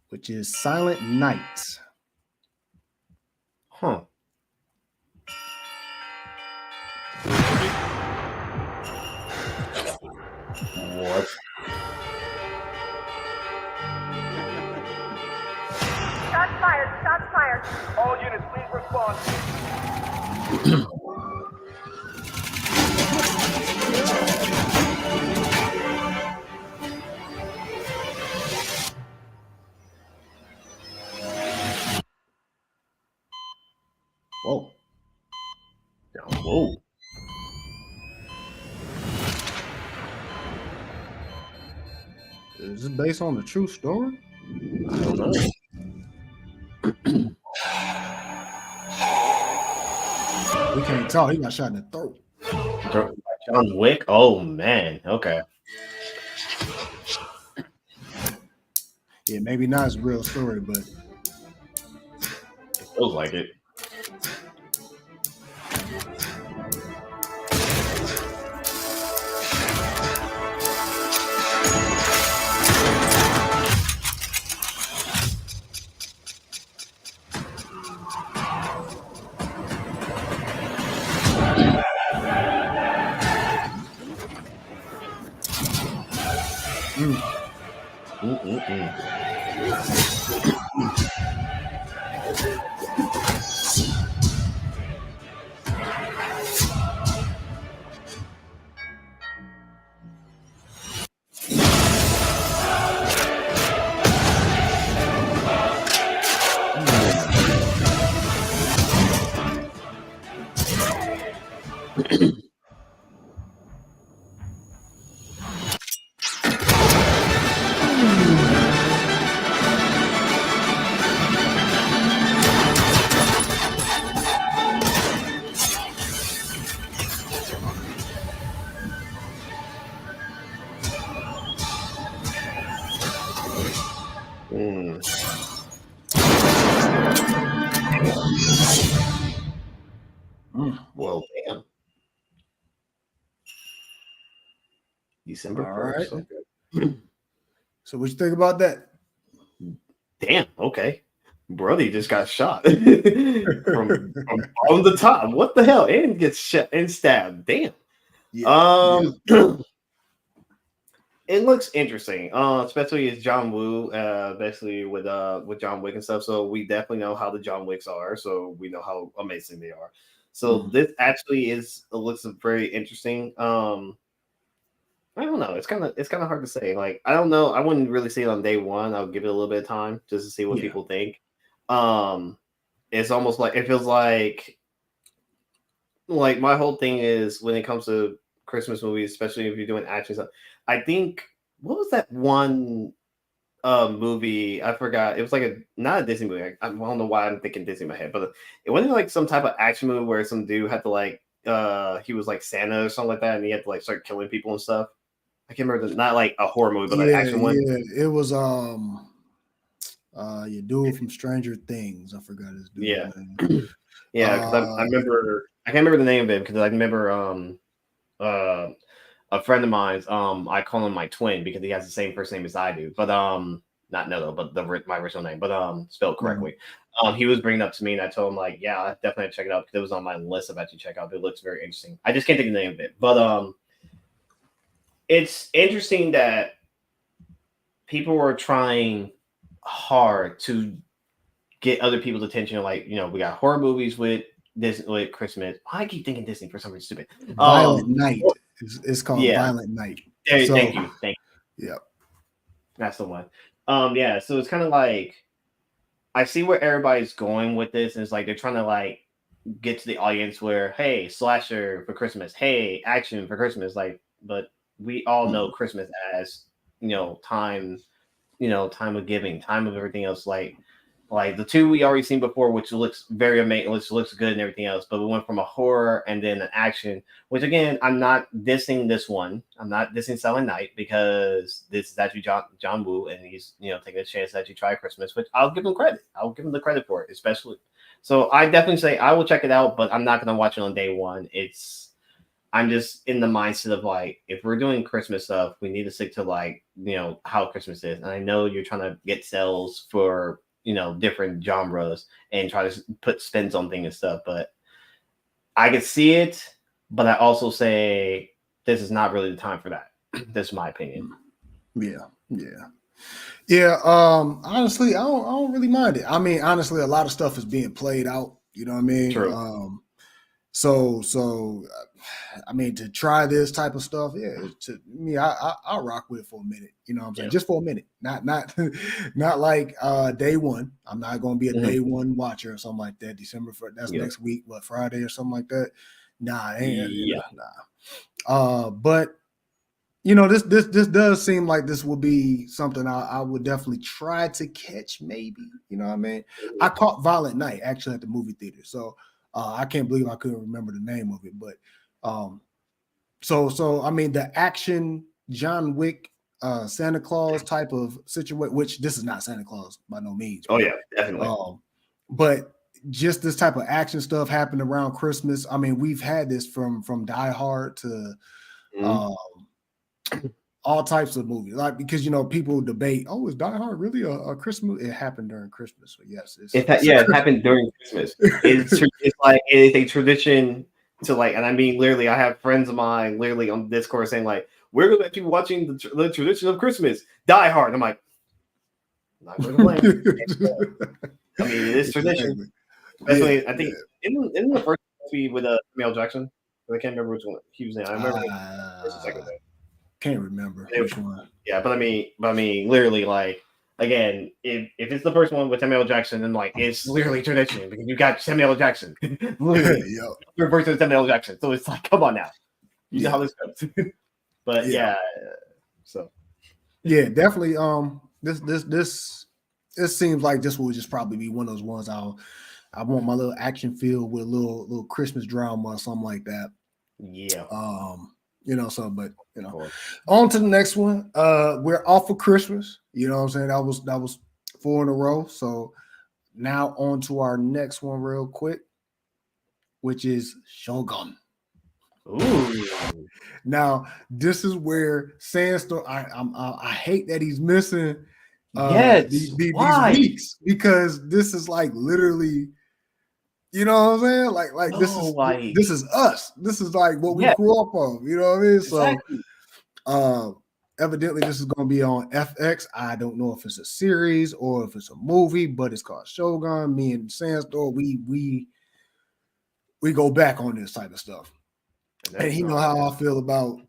which is Silent Night. Huh. What? Shots fired! Shots fired! All units, please respond. Whoa. Whoa. Is this based on a true story? I don't know. We can't talk. He got shot in the throat. John Wick? Oh, man. Okay. Yeah, maybe not his real story, but it feels like it. Well, damn. December 1st. Right. Okay. So what you think about that? Damn, okay. Brody just got shot from on the top. What the hell? And gets shot and stabbed. Damn. Yeah. It looks interesting. Especially as John Woo, basically with John Wick and stuff. So we definitely know how the John Wicks are. So we know how amazing they are. So this actually looks very interesting. I don't know. It's kind of hard to say. Like, I don't know. I wouldn't really see it on day one. I'll give it a little bit of time just to see what people think. It's almost like it feels like my whole thing is when it comes to Christmas movies, especially if you're doing action stuff. I think what was that one movie? I forgot. It was like not a Disney movie. I don't know why I'm thinking Disney in my head, but it wasn't like some type of action movie where some dude had to like he was like Santa or something like that, and he had to like start killing people and stuff. I can't remember. Not like a horror movie, but an action one. Yeah, it was Your dude from Stranger Things. I forgot his dude's Yeah. name. Yeah, because I remember I can't remember the name of it because I remember a friend of mine's I call him my twin because he has the same first name as I do, but not Nello, but my original name, but spelled correctly. He was bringing it up to me and I told him like, yeah, I definitely check it out because it was on my list of actually check out. It looks very interesting. I just can't think of the name of it, but it's interesting that people were trying hard to get other people's attention. Like, you know, we got horror movies with Disney with Christmas. I keep thinking Disney for some reason stupid. Violent Night. It's called Violent Night. Thank you. Yeah. That's the one. Yeah, so it's kind of like I see where everybody's going with this, and it's like they're trying to like get to the audience where, hey, slasher for Christmas, hey, action for Christmas, like, but we all know Christmas as, you know, time of giving, time of everything else, like the two we already seen before, which looks very amazing, which looks good and everything else. But we went from a horror and then an action, which again, I'm not dissing this one. I'm not dissing Silent Night because this is actually John Woo, and he's, you know, taking a chance to actually try Christmas, which I'll give him credit. I'll give him the credit for it, especially. So I definitely say I will check it out, but I'm not going to watch it on day one. I'm just in the mindset of like, if we're doing Christmas stuff, we need to stick to like, you know, how Christmas is. And I know you're trying to get sales for, you know, different genres and try to put spins on things and stuff, but I can see it, but I also say this is not really the time for that. That's my opinion. Yeah. Honestly, I don't really mind it. I mean, honestly, a lot of stuff is being played out. You know what I mean? True. So I mean, to try this type of stuff, yeah, to me, I'll rock with it for a minute. You know what I'm saying? Just for a minute, not like day one. I'm not going to be a day one watcher or something like that. December 1st, that's next week, what, Friday or something like that. Nah, nah. But you know, this does seem like this will be something I would definitely try to catch, maybe. You know what I mean? I caught Violent Night actually at the movie theater, so. I can't believe I couldn't remember the name of it, but so I mean the action John Wick Santa Claus type of situation, which this is not Santa Claus by no means. Oh yeah, definitely. But just this type of action stuff happened around Christmas. I mean, we've had this from Die Hard to all types of movies, like, because you know people debate, oh, is Die Hard really a Christmas? It happened during Christmas, so yes, it happened during Christmas. It's like it is a tradition to like, and I mean literally, I have friends of mine literally on Discord saying like, we're going to be watching the tradition of Christmas, Die Hard. I'm like, not going to blame. I mean, it is tradition, especially I think in the first movie with Samuel Jackson. I can't remember which one he was in. I remember the second one. Can't remember which one. Yeah, but I mean, literally, like, again, if it's the first one with Samuel Jackson, then like it's literally tradition because you got Samuel Jackson, literally, reverse of Samuel Jackson. So it's like, come on now, you know how this goes. But so definitely. This seems like this will just probably be one of those ones I want my little action filled with a little Christmas drama or something like that. Yeah. You know, so, but you know, on to the next one. We're off for Christmas. You know what I'm saying? That was 4 in a row. So now on to our next one real quick, which is Shōgun. Ooh. Now, this is where Sandstorm, I hate that he's missing these weeks, because this is like literally, you know what I'm saying? Like this is us. This is like what we grew up on. You know what I mean? Exactly. So evidently this is going to be on FX. I don't know if it's a series or if it's a movie, but it's called Shōgun. Me and Sandstorm, we go back on this type of stuff. And he know how I feel about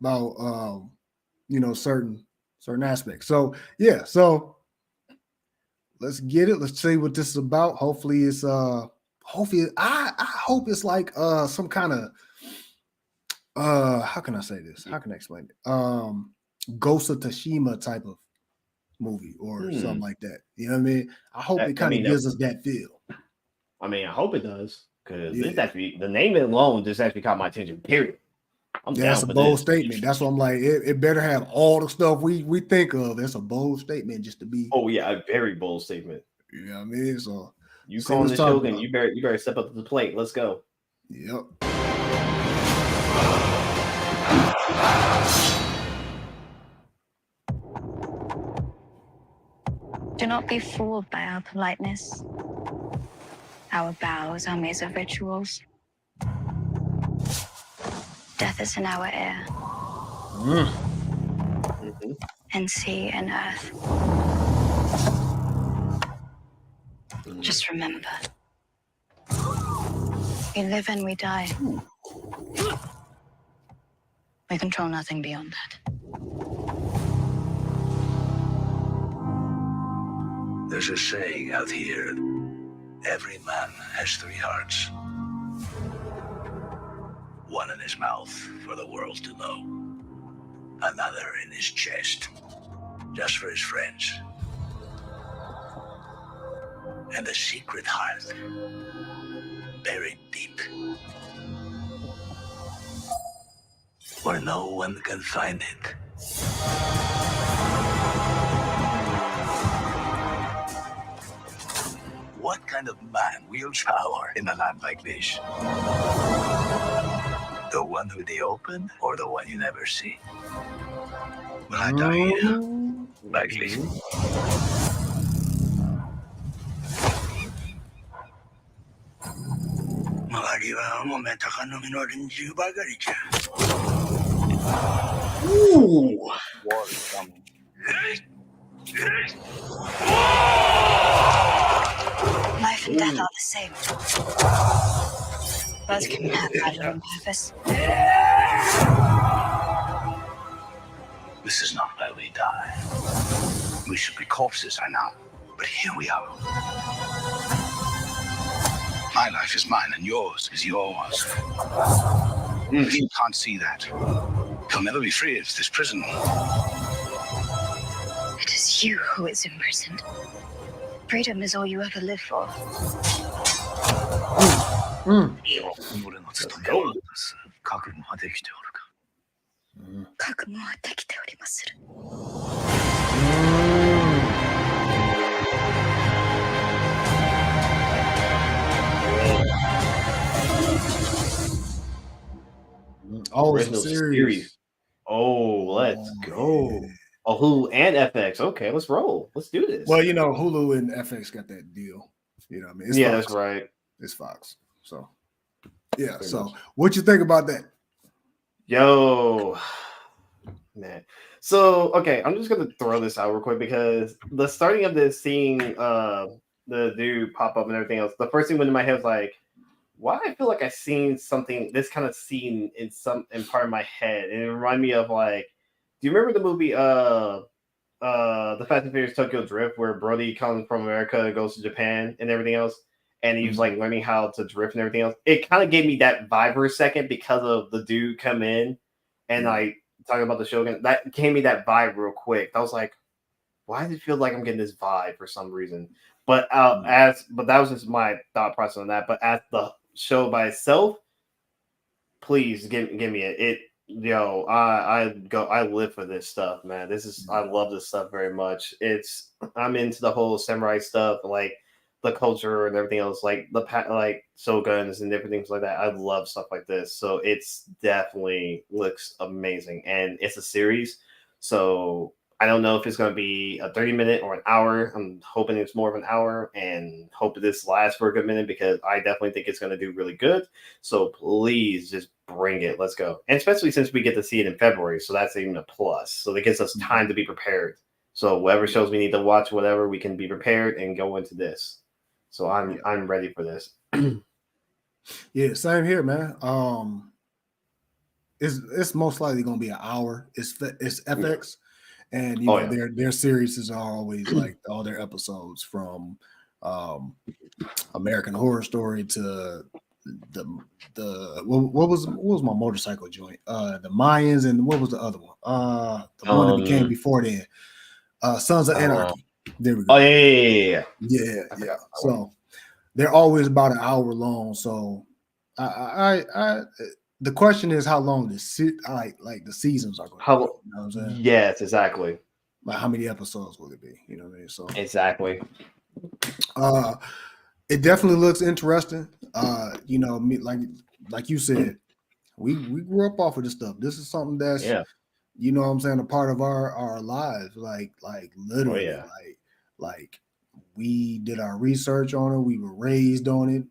you know, certain aspects. So yeah, so let's get it. Let's see what this is about. Hopefully it's I hope it's like some kind of how can I say this? How can I explain it? Ghost of Tsushima type of movie or something like that. You know what I mean? I hope it kind of gives us that feel. I mean, I hope it does, because this actually, the name alone just actually caught my attention. Period. That's a bold statement. That's what I'm like. It better have all the stuff we think of. That's a bold statement just to be. Oh yeah, a very bold statement. You know what I mean? So you calling the Shōgun, you better step up to the plate. Let's go. Yep. Do not be fooled by our politeness. Our bows are maze of rituals. Death is in our air. And sea and earth. Just remember, we live and we die. We control nothing beyond that. There's a saying out here, every man has 3 hearts. One in his mouth for the world to know. Another in his chest, just for his friends. And a secret heart, buried deep, where no one can find it. What kind of man wields power in a land like this? The one who they open, or the one you never see? Will I die here? Like this? Ooh. War is coming. Life and death are the same. Both can have value and purpose. This is not where we die. We should be corpses, I know. But here we are. My life is mine and yours is yours. If you can't see that, you'll never be free of this prison. It is you who is imprisoned. Freedom is all you ever live for. Let's go. 覚悟はできておるか。覚悟はできておりまする。Oh, it's a Original series. Oh, let's go. Oh, Hulu and FX. Okay, let's roll. Let's do this. Well, you know, Hulu and FX got that deal. You know what I mean? It's yeah, Fox. that's right. It's Fox. So, yeah. So, what you think about that? Yo, man. So, okay, I'm just gonna throw this out real quick because the starting of this, seeing the dude pop up and everything else, the first thing went in my head was like, why I feel like I seen something, this kind of scene in part of my head, and it reminded me of like, do you remember the movie the Fast and Furious Tokyo Drift, where Brody comes from America and goes to Japan and everything else, and he was like learning how to drift and everything else? It kind of gave me that vibe for a second because of the dude come in and like talking about the Shōgun. That gave me that vibe real quick. I was like, why does it feel like I'm getting this vibe for some reason? But but that was just my thought process on that. But as the show by itself, please give me it. Yo, I live for this stuff, man. I love this stuff very much. I'm into the whole samurai stuff, like the culture and everything else, like like shōguns and different things like that. I love stuff like this. So it's definitely looks amazing, and it's a series. So I don't know if it's going to be a 30-minute or an hour. I'm hoping it's more of an hour, and hope this lasts for a good minute because I definitely think it's going to do really good. So please just bring it. Let's go. And especially since we get to see it in February. So that's even a plus. So that gives us time to be prepared. So whatever shows we need to watch, whatever, we can be prepared and go into this. So I'm ready for this. Yeah, same here, man. It's most likely going to be an hour. It's FX. And you know their series are always like all their episodes from American Horror Story to the what was my motorcycle joint? The Mayans, and what was the other one? The one that became before then. Sons of Anarchy. There we go. Oh yeah. So they're always about an hour long. So I the question is how long like the seasons are going to be. You know what I'm saying? Yes, exactly. Like how many episodes will it be? You know what I mean? So exactly. It definitely looks interesting. Me, like you said, we grew up off of this stuff. This is something that's you know what I'm saying, a part of our lives. Like literally, like we did our research on it. We were raised on it.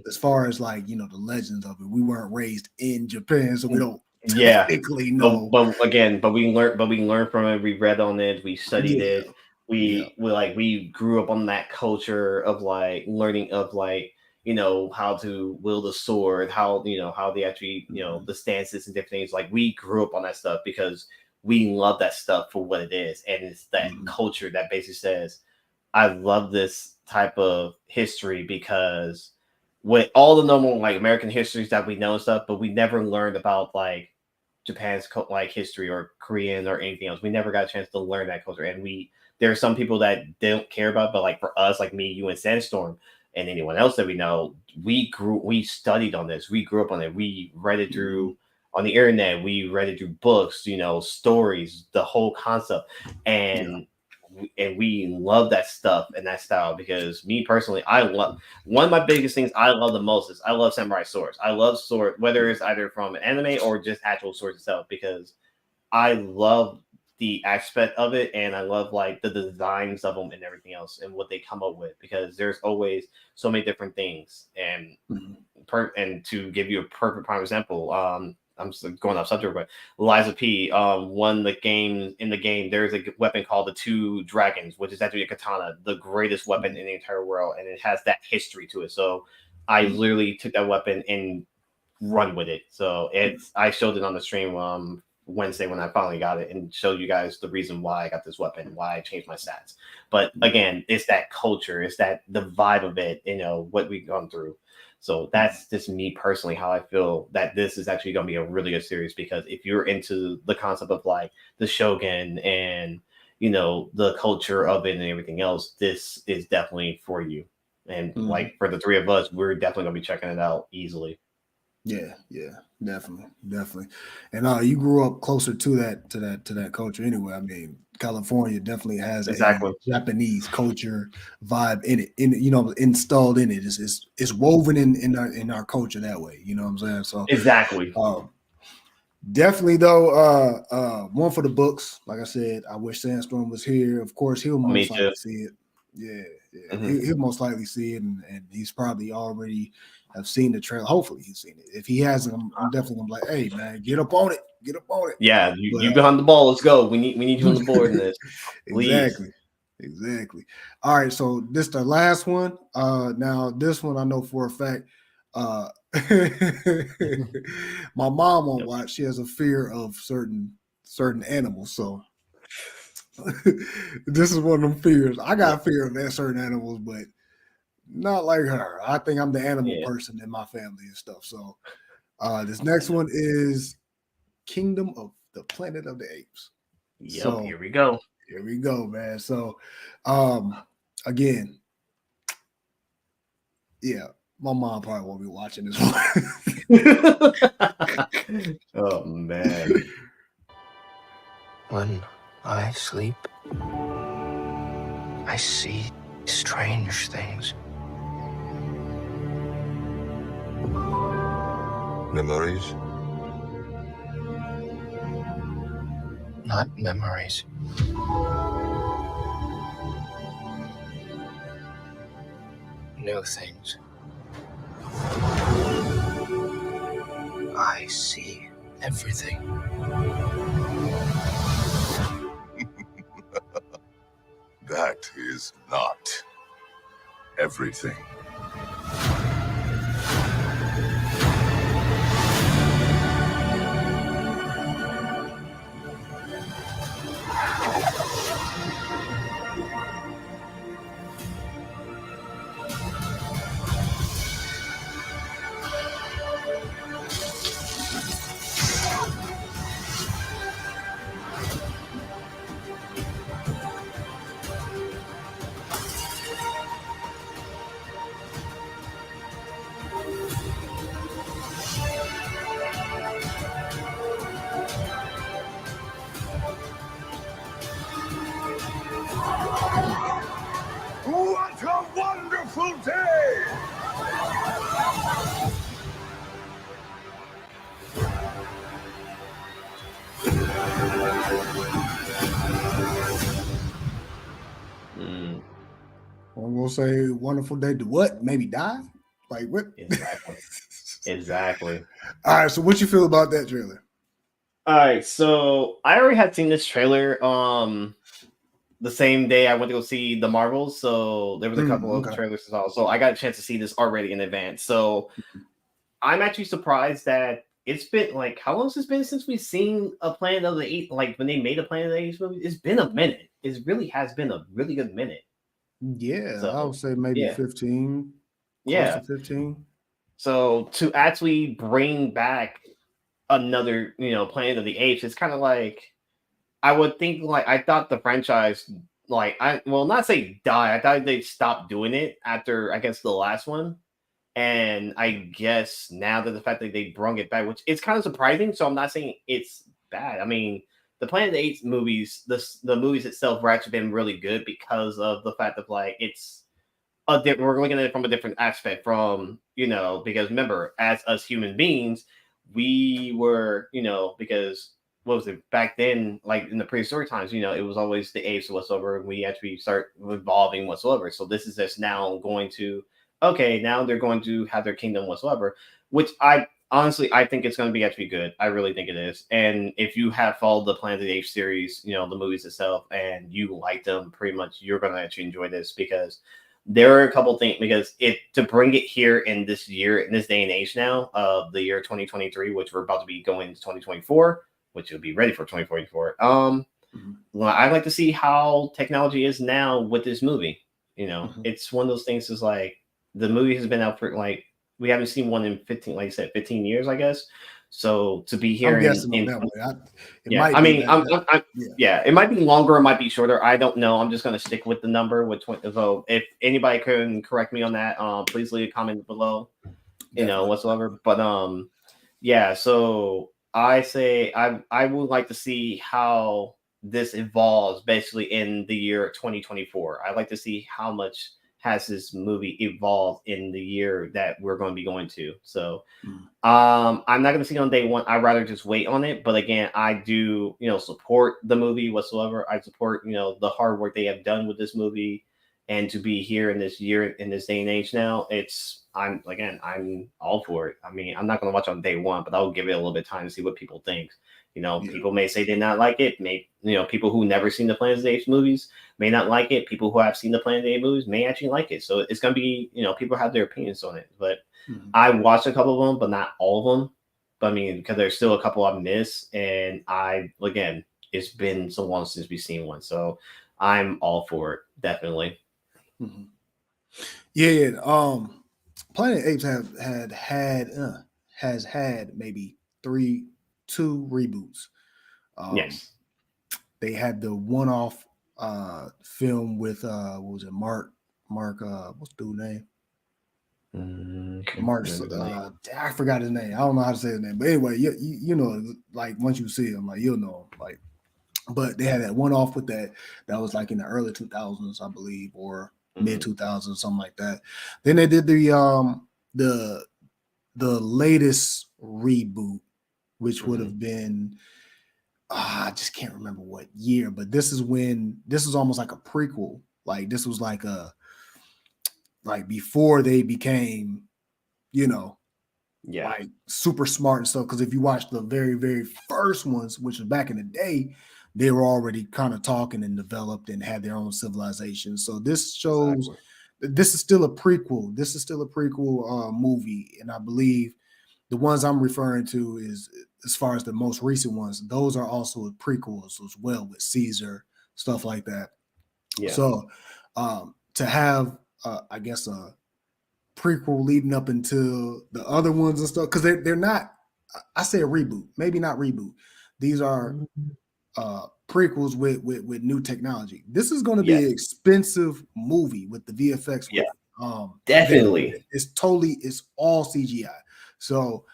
As far as like the legends of it, we weren't raised in Japan, so we don't technically know. But we learned from it. We read on it. We studied it. We grew up on that culture of like learning of like how to wield a sword, how they actually the stances and different things. Like we grew up on that stuff because we love that stuff for what it is, and it's that culture that basically says, I love this type of history because with all the normal like American histories that we know and stuff, but we never learned about like Japan's like history or Korean or anything else. We never got a chance to learn that culture, and there are some people that don't care about, but like for us, like me, you, and Sandstorm, and anyone else that we know, we studied on this. We grew up on it. We read it through on the internet. We read it through books, stories, the whole concept, and we love that stuff and that style because me personally, I love one of my biggest things I love the most is I love samurai swords. I love sword, whether it's either from an anime or just actual swords itself, because I love the aspect of it and I love like the designs of them and everything else and what they come up with, because there's always so many different things. And and to give you a perfect prime example, I'm just going off subject, but Liza P won the game. In the game, there's a weapon called the Two Dragons, which is actually a katana, the greatest weapon in the entire world, and it has that history to it. So I literally took that weapon and run with it. So I showed it on the stream Wednesday when I finally got it and showed you guys the reason why I got this weapon, why I changed my stats. But again, it's that culture, it's that the vibe of it, what we've gone through. So that's just me personally, how I feel that this is actually going to be a really good series, because if you're into the concept of like the Shogun and, the culture of it and everything else, this is definitely for you. And like for the three of us, we're definitely going to be checking it out easily. Yeah, definitely. And you grew up closer to that culture anyway. I mean, California definitely has a Japanese culture vibe in it, installed in it. It's woven in our culture that way. You know what I'm saying? So exactly. Definitely though, one for the books. Like I said, I wish Sandstorm was here. Of course, he'll most likely see it. Yeah. He'll most likely see it, and he's probably already have seen the trailer. Hopefully he's seen it. If he hasn't, I'm definitely gonna be like, hey man, get up on it. Yeah, you behind the ball. Let's go. We need you on the board in this. Exactly. All right, so this the last one. Now this one I know for a fact. My mom won't watch. She has a fear of certain animals, so this is one of them fears. I got a fear of certain animals, but not like her. I think I'm the animal person in my family and stuff. So this next one is Kingdom of the Planet of the Apes. Yep, so, here we go. Here we go, man. So again, yeah, my mom probably won't be watching this one. Oh man. When I sleep, I see strange things. Memories? Not memories. New things. I see everything. That is not everything. gonna say wonderful day to what? Maybe die? Like what? Exactly. Exactly. All right. So what you feel about that trailer? All right. So I already had seen this trailer the same day I went to go see the Marvels. So there was a couple of trailers as well. So I got a chance to see this already in advance. So I'm actually surprised that it's been like, how long has it been since we've seen a Planet of the Apes? Like when they made a Planet of the Apes movie, it's been a minute. It really has been a really good minute. Yeah, So, I would say maybe 15. Close to 15. So to actually bring back another, Planet of the Apes, it's kind of like I would think like I thought the franchise not say die. I thought they stopped doing it after I guess the last one. And I guess now that the fact that they brung it back, which is kind of surprising, so I'm not saying it's bad. I mean, the Planet of the Apes movies, the movies itself were actually been really good because of the fact that like it's we're looking at it from a different aspect from because remember, as us human beings, we were because what was it back then, like in the prehistoric times, it was always the apes whatsoever, and we actually start evolving whatsoever. So this is just now going to now they're going to have their kingdom whatsoever, which I think it's going to be actually good. I really think it is. And if you have followed the Planet of the Apes series, the movies itself, and you like them, pretty much you're going to actually enjoy this because there are a couple things to bring it here in this year, in this day and age now of the year 2023, which we're about to be going into 2024, which will be ready for 2044. Well, I'd like to see how technology is now with this movie. It's one of those things is like, the movie has been out for like we haven't seen one in 15, like you said, 15 years, I guess. So to be here, I'm guessing on that way. It might be longer, it might be shorter. I don't know. I'm just going to stick with the number with 20. So if anybody can correct me on that, please leave a comment below, whatsoever. But so I say I would like to see how this evolves basically in the year 2024. I'd like to see how much has this movie evolved in the year that we're going to be going to. So I'm not going to see it on day one. I'd rather just wait on it. But again, I do, support the movie whatsoever. I support, the hard work they have done with this movie. And to be here in this year, in this day and age now, I'm all for it. I mean, I'm not going to watch on day one, but I'll give it a little bit of time to see what people think. People may say they not like it. People who never seen the Planet of the Apes movies may not like it. People who have seen the Planet of the Apes movies may actually like it. So it's going to be, people have their opinions on it. But I watched a couple of them, but not all of them. But I mean, because there's still a couple I've missed. And it's been so long since we've seen one. So I'm all for it, definitely. Mm-hmm. Yeah. Planet of the Apes has had maybe 2 reboots. Yes. They had the one-off film with what was it? Mark what's the dude's name? Mark, I forgot his name. I don't know how to say his name, but anyway, you know, like once you see him, like you'll know him. Like, but they had that one off with that was like in the early 2000s, I believe, or mid 2000s, something like that. Then they did the latest reboot, which would have been I just can't remember what year, but this is almost like a prequel. Like this was like before they became, like super smart and stuff. Because if you watch the very, very first ones, which was back in the day, they were already kind of talking and developed and had their own civilization. So this shows this is still a prequel. This is still a prequel movie, and I believe the ones I'm referring to is, as far as the most recent ones, those are also prequels as well with Caesar, stuff like that. Yeah. So to have, I guess, a prequel leading up into the other ones and stuff, because they're not, I say a reboot, maybe not reboot. These are prequels with new technology. This is going to be an expensive movie with the VFX. Yeah, definitely. It's all CGI. So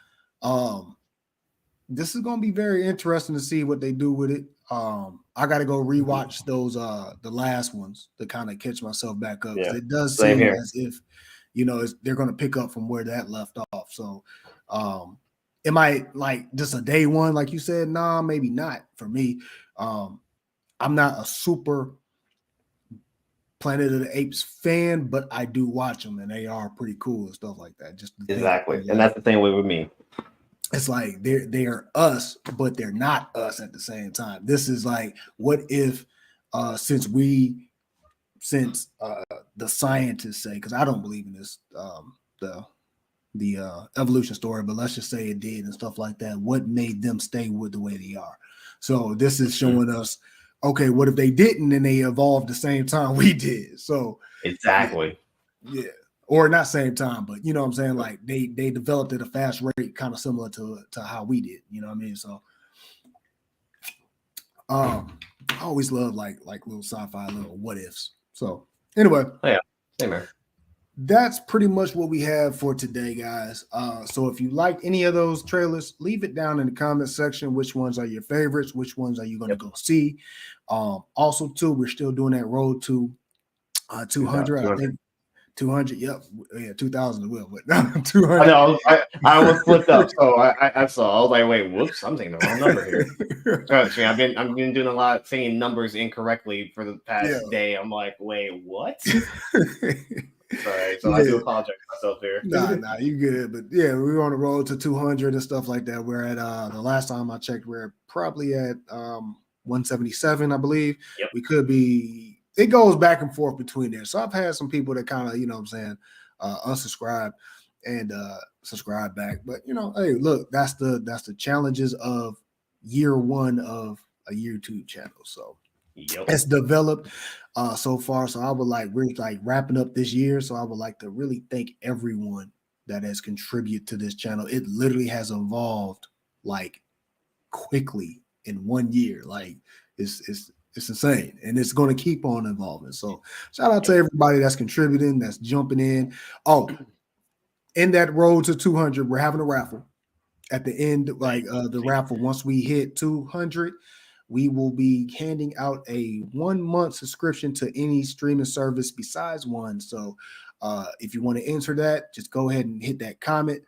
this is going to be very interesting to see what they do with it. I got to go rewatch those the last ones to kind of catch myself back up. Yeah. It does seem as if they're going to pick up from where that left off. So it might like just a day one, like you said. Nah, maybe not for me. I'm not a super Planet of the Apes fan, but I do watch them, and they are pretty cool and stuff like that. Just exactly, and that's the same way with me. It's like they're us, but they're not us at the same time. This is like, what if since the scientists say, because I don't believe in this the evolution story, but let's just say it did and stuff like that. What made them stay with the way they are? So this is showing us, okay, what if they didn't and they evolved the same time we did? So exactly, yeah. Or not same time, but you know what I'm saying? Like they developed at a fast rate, kind of similar to how we did. You know what I mean? So I always love like little sci-fi, little what ifs. So anyway, yeah, same here. That's pretty much what we have for today, guys. So if you like any of those trailers, leave it down in the comment section. Which ones are your favorites? Which ones are you going to go see? Also, too, we're still doing that road to 200. I think 200. Yep. Yeah, 2000 as well. But 200. I know. I almost flipped up. So I saw. I was like, wait, whoops! I'm saying the wrong number here. Trust me, I've been doing a lot, saying numbers incorrectly for the past day. I'm like, wait, what? Sorry, so I do apologize to myself here. Nah, you good. But yeah, we were on the road to 200 and stuff like that. We're at the last time I checked, we're probably at 177, I believe. Yep. We could be. It goes back and forth between there. So I've had some people that kind of, you know what I'm saying, unsubscribe and subscribe back. But you know, hey, look, that's the challenges of year one of a YouTube channel. So it's developed so far. So I would we're wrapping up this year. So I would like to really thank everyone that has contributed to this channel. It literally has evolved like quickly in 1 year. Like it's insane, and it's going to keep on evolving. So shout out to everybody that's contributing, that's jumping in. Oh, in that road to 200, we're having a raffle at the end. The raffle, once we hit 200, we will be handing out a 1 month subscription to any streaming service besides one. So if you want to enter that, just go ahead and hit that comment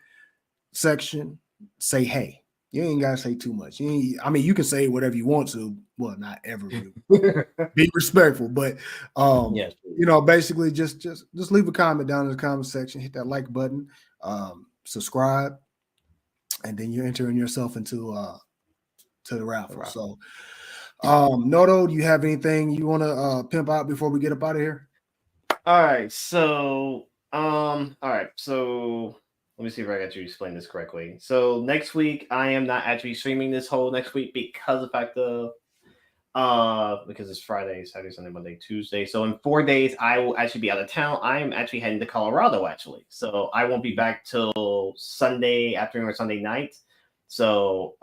section. Say hey. You ain't gotta say too much. You can say whatever you want to. Well, not ever. Be respectful, but yes, you know, basically just leave a comment down in the comment section. Hit that like button, subscribe, and then you're entering yourself into to the raffle. So, Noto, do you have anything you want to pimp out before we get up out of here? All right. So, let me see if I got you explain this correctly. So next week, I am not actually streaming this whole next week because of the fact of because it's Friday, Saturday, Sunday, Monday, Tuesday. So in 4 days, I will actually be out of town. I am actually heading to Colorado, actually. So I won't be back till Sunday afternoon or Sunday night. So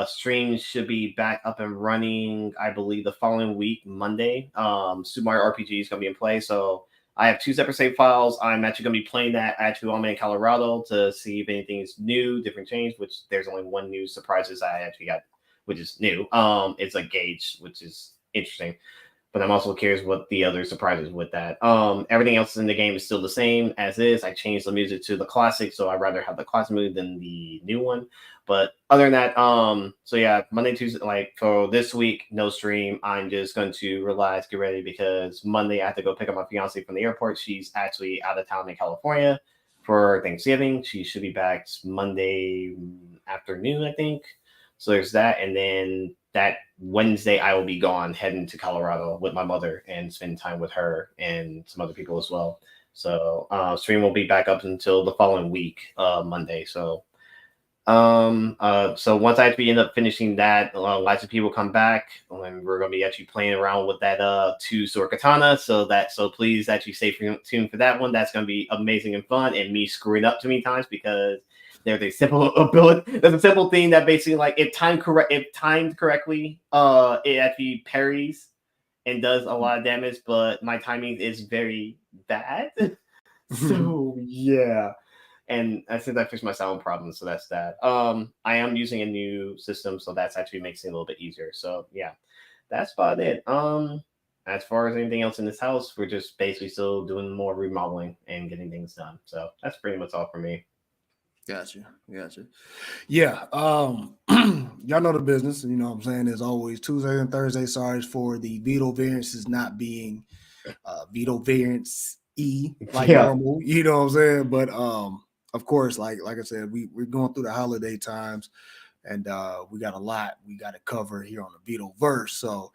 streams should be back up and running, I believe, the following week, Monday. Super Mario RPG is going to be in play. So I have 2 separate save files. I'm actually going to be playing that actually while I'm in Colorado to see if anything is new, different change, which there's only one new surprises I actually got, which is new. It's a gauge, which is interesting. But I'm also curious what the other surprises with that. Everything else in the game is still the same as is. I changed the music to the classic, so I'd rather have the classic music than the new one. But other than that, so yeah, Monday, Tuesday, like for this week, no stream. I'm just going to relax, get ready, because Monday I have to go pick up my fiance from the airport. She's actually out of town in California for Thanksgiving. She should be back Monday afternoon, I think. So there's that. And then that Wednesday, I will be gone, heading to Colorado with my mother and spend time with her and some other people as well. So stream will be back up until the following week, Monday. So so once I actually end up finishing that, lots of people come back, and we're going to be actually playing around with that 2-sword katana. So please actually stay tuned for that one. That's going to be amazing and fun, and me screwing up too many times because there's a simple ability. There's a simple thing that basically, like, if timed correctly, it actually parries and does a lot of damage, but my timing is very bad. So yeah. And I think I fixed my sound problem, so that's that. I am using a new system, so that's actually makes it a little bit easier. So yeah, that's about it. As far as anything else in this house, we're just basically still doing more remodeling and getting things done. So that's pretty much all for me. Gotcha. Yeah. Y'all know the business. You know what I'm saying? As always, Tuesday and Thursday, sorry for the veto variances not being VitoVerse like Yeah. normal, you know what I'm saying? But of course, like I said, we're going through the holiday times, and we got a lot we got to cover here on the VitoVerse. So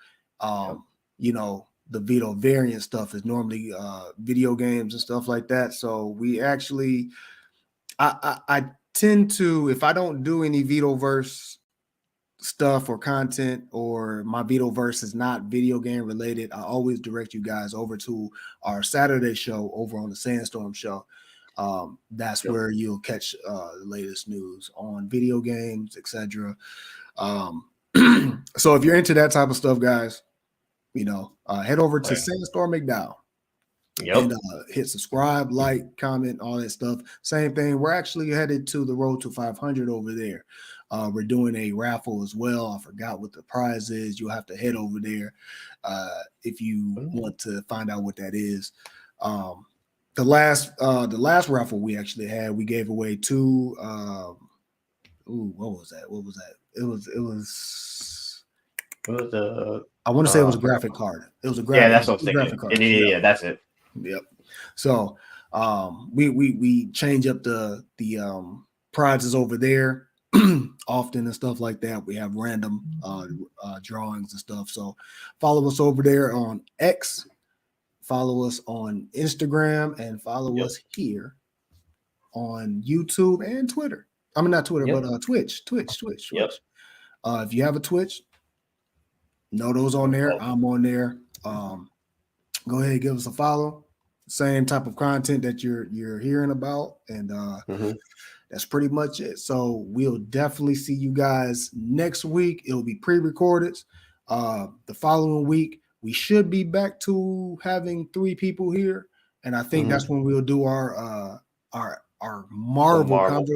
you know, the Vito variant stuff is normally video games and stuff like that. So we actually I tend to, if I don't do any VitoVerse stuff or content, or my VitoVerse is not video game related, I always direct you guys over to our Saturday show over on the Sandstorm show. That's where you'll catch the latest news on video games, etc. So if you're into that type of stuff, guys, you know, head over to Sandstorm McDowell. And hit subscribe, like, comment, all that stuff. Same thing. We're actually headed to the road to 500 over there. We're doing a raffle as well. I forgot what the prize is. You'll have to head over there if you want to find out what that is. The last raffle we actually had, we gave away 2. What was that? It was I want to say it was a graphic card. It was a graphic. Yeah, that's what I was thinking. Yeah, that's it. Yep. So we change up the prizes over there often and stuff like that. We have random drawings and stuff. So follow us over there on X, follow us on Instagram, and follow us here on YouTube and Twitter. I mean, not Twitter, but Twitch. Yep. If you have a Twitch, Noto's on there. I'm on there. Go ahead and give us a follow. Same type of content that you're hearing about, and that's pretty much it. So we'll definitely see you guys next week. It'll be pre-recorded. The following week, we should be back to having 3 people here, and I think that's when we'll do our Marvel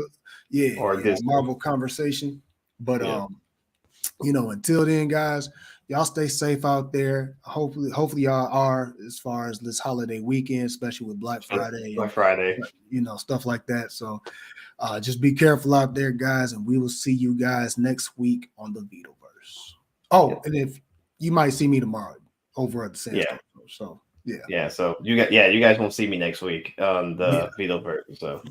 Marvel conversation. But you know, until then, guys, y'all stay safe out there. Hopefully y'all are, as far as this holiday weekend, especially with Black Friday, you know, stuff like that. So just be careful out there, guys, and we will see you guys next week on the VitoVerse. Oh, and if you might see me tomorrow over at the Sandstorm. So so you guys won't see me next week on the VitoVerse. So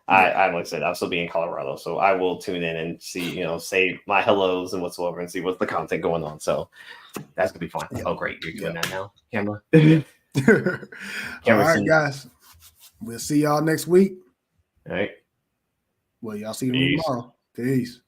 I like I said, I'll still be in Colorado, so I will tune in and see, you know, say my hellos and whatsoever, and see what's the content going on. So that's gonna be fun. Oh, great, you're doing that now, camera. All right, guys, we'll see y'all next week. All right. Well, y'all see me tomorrow. Peace.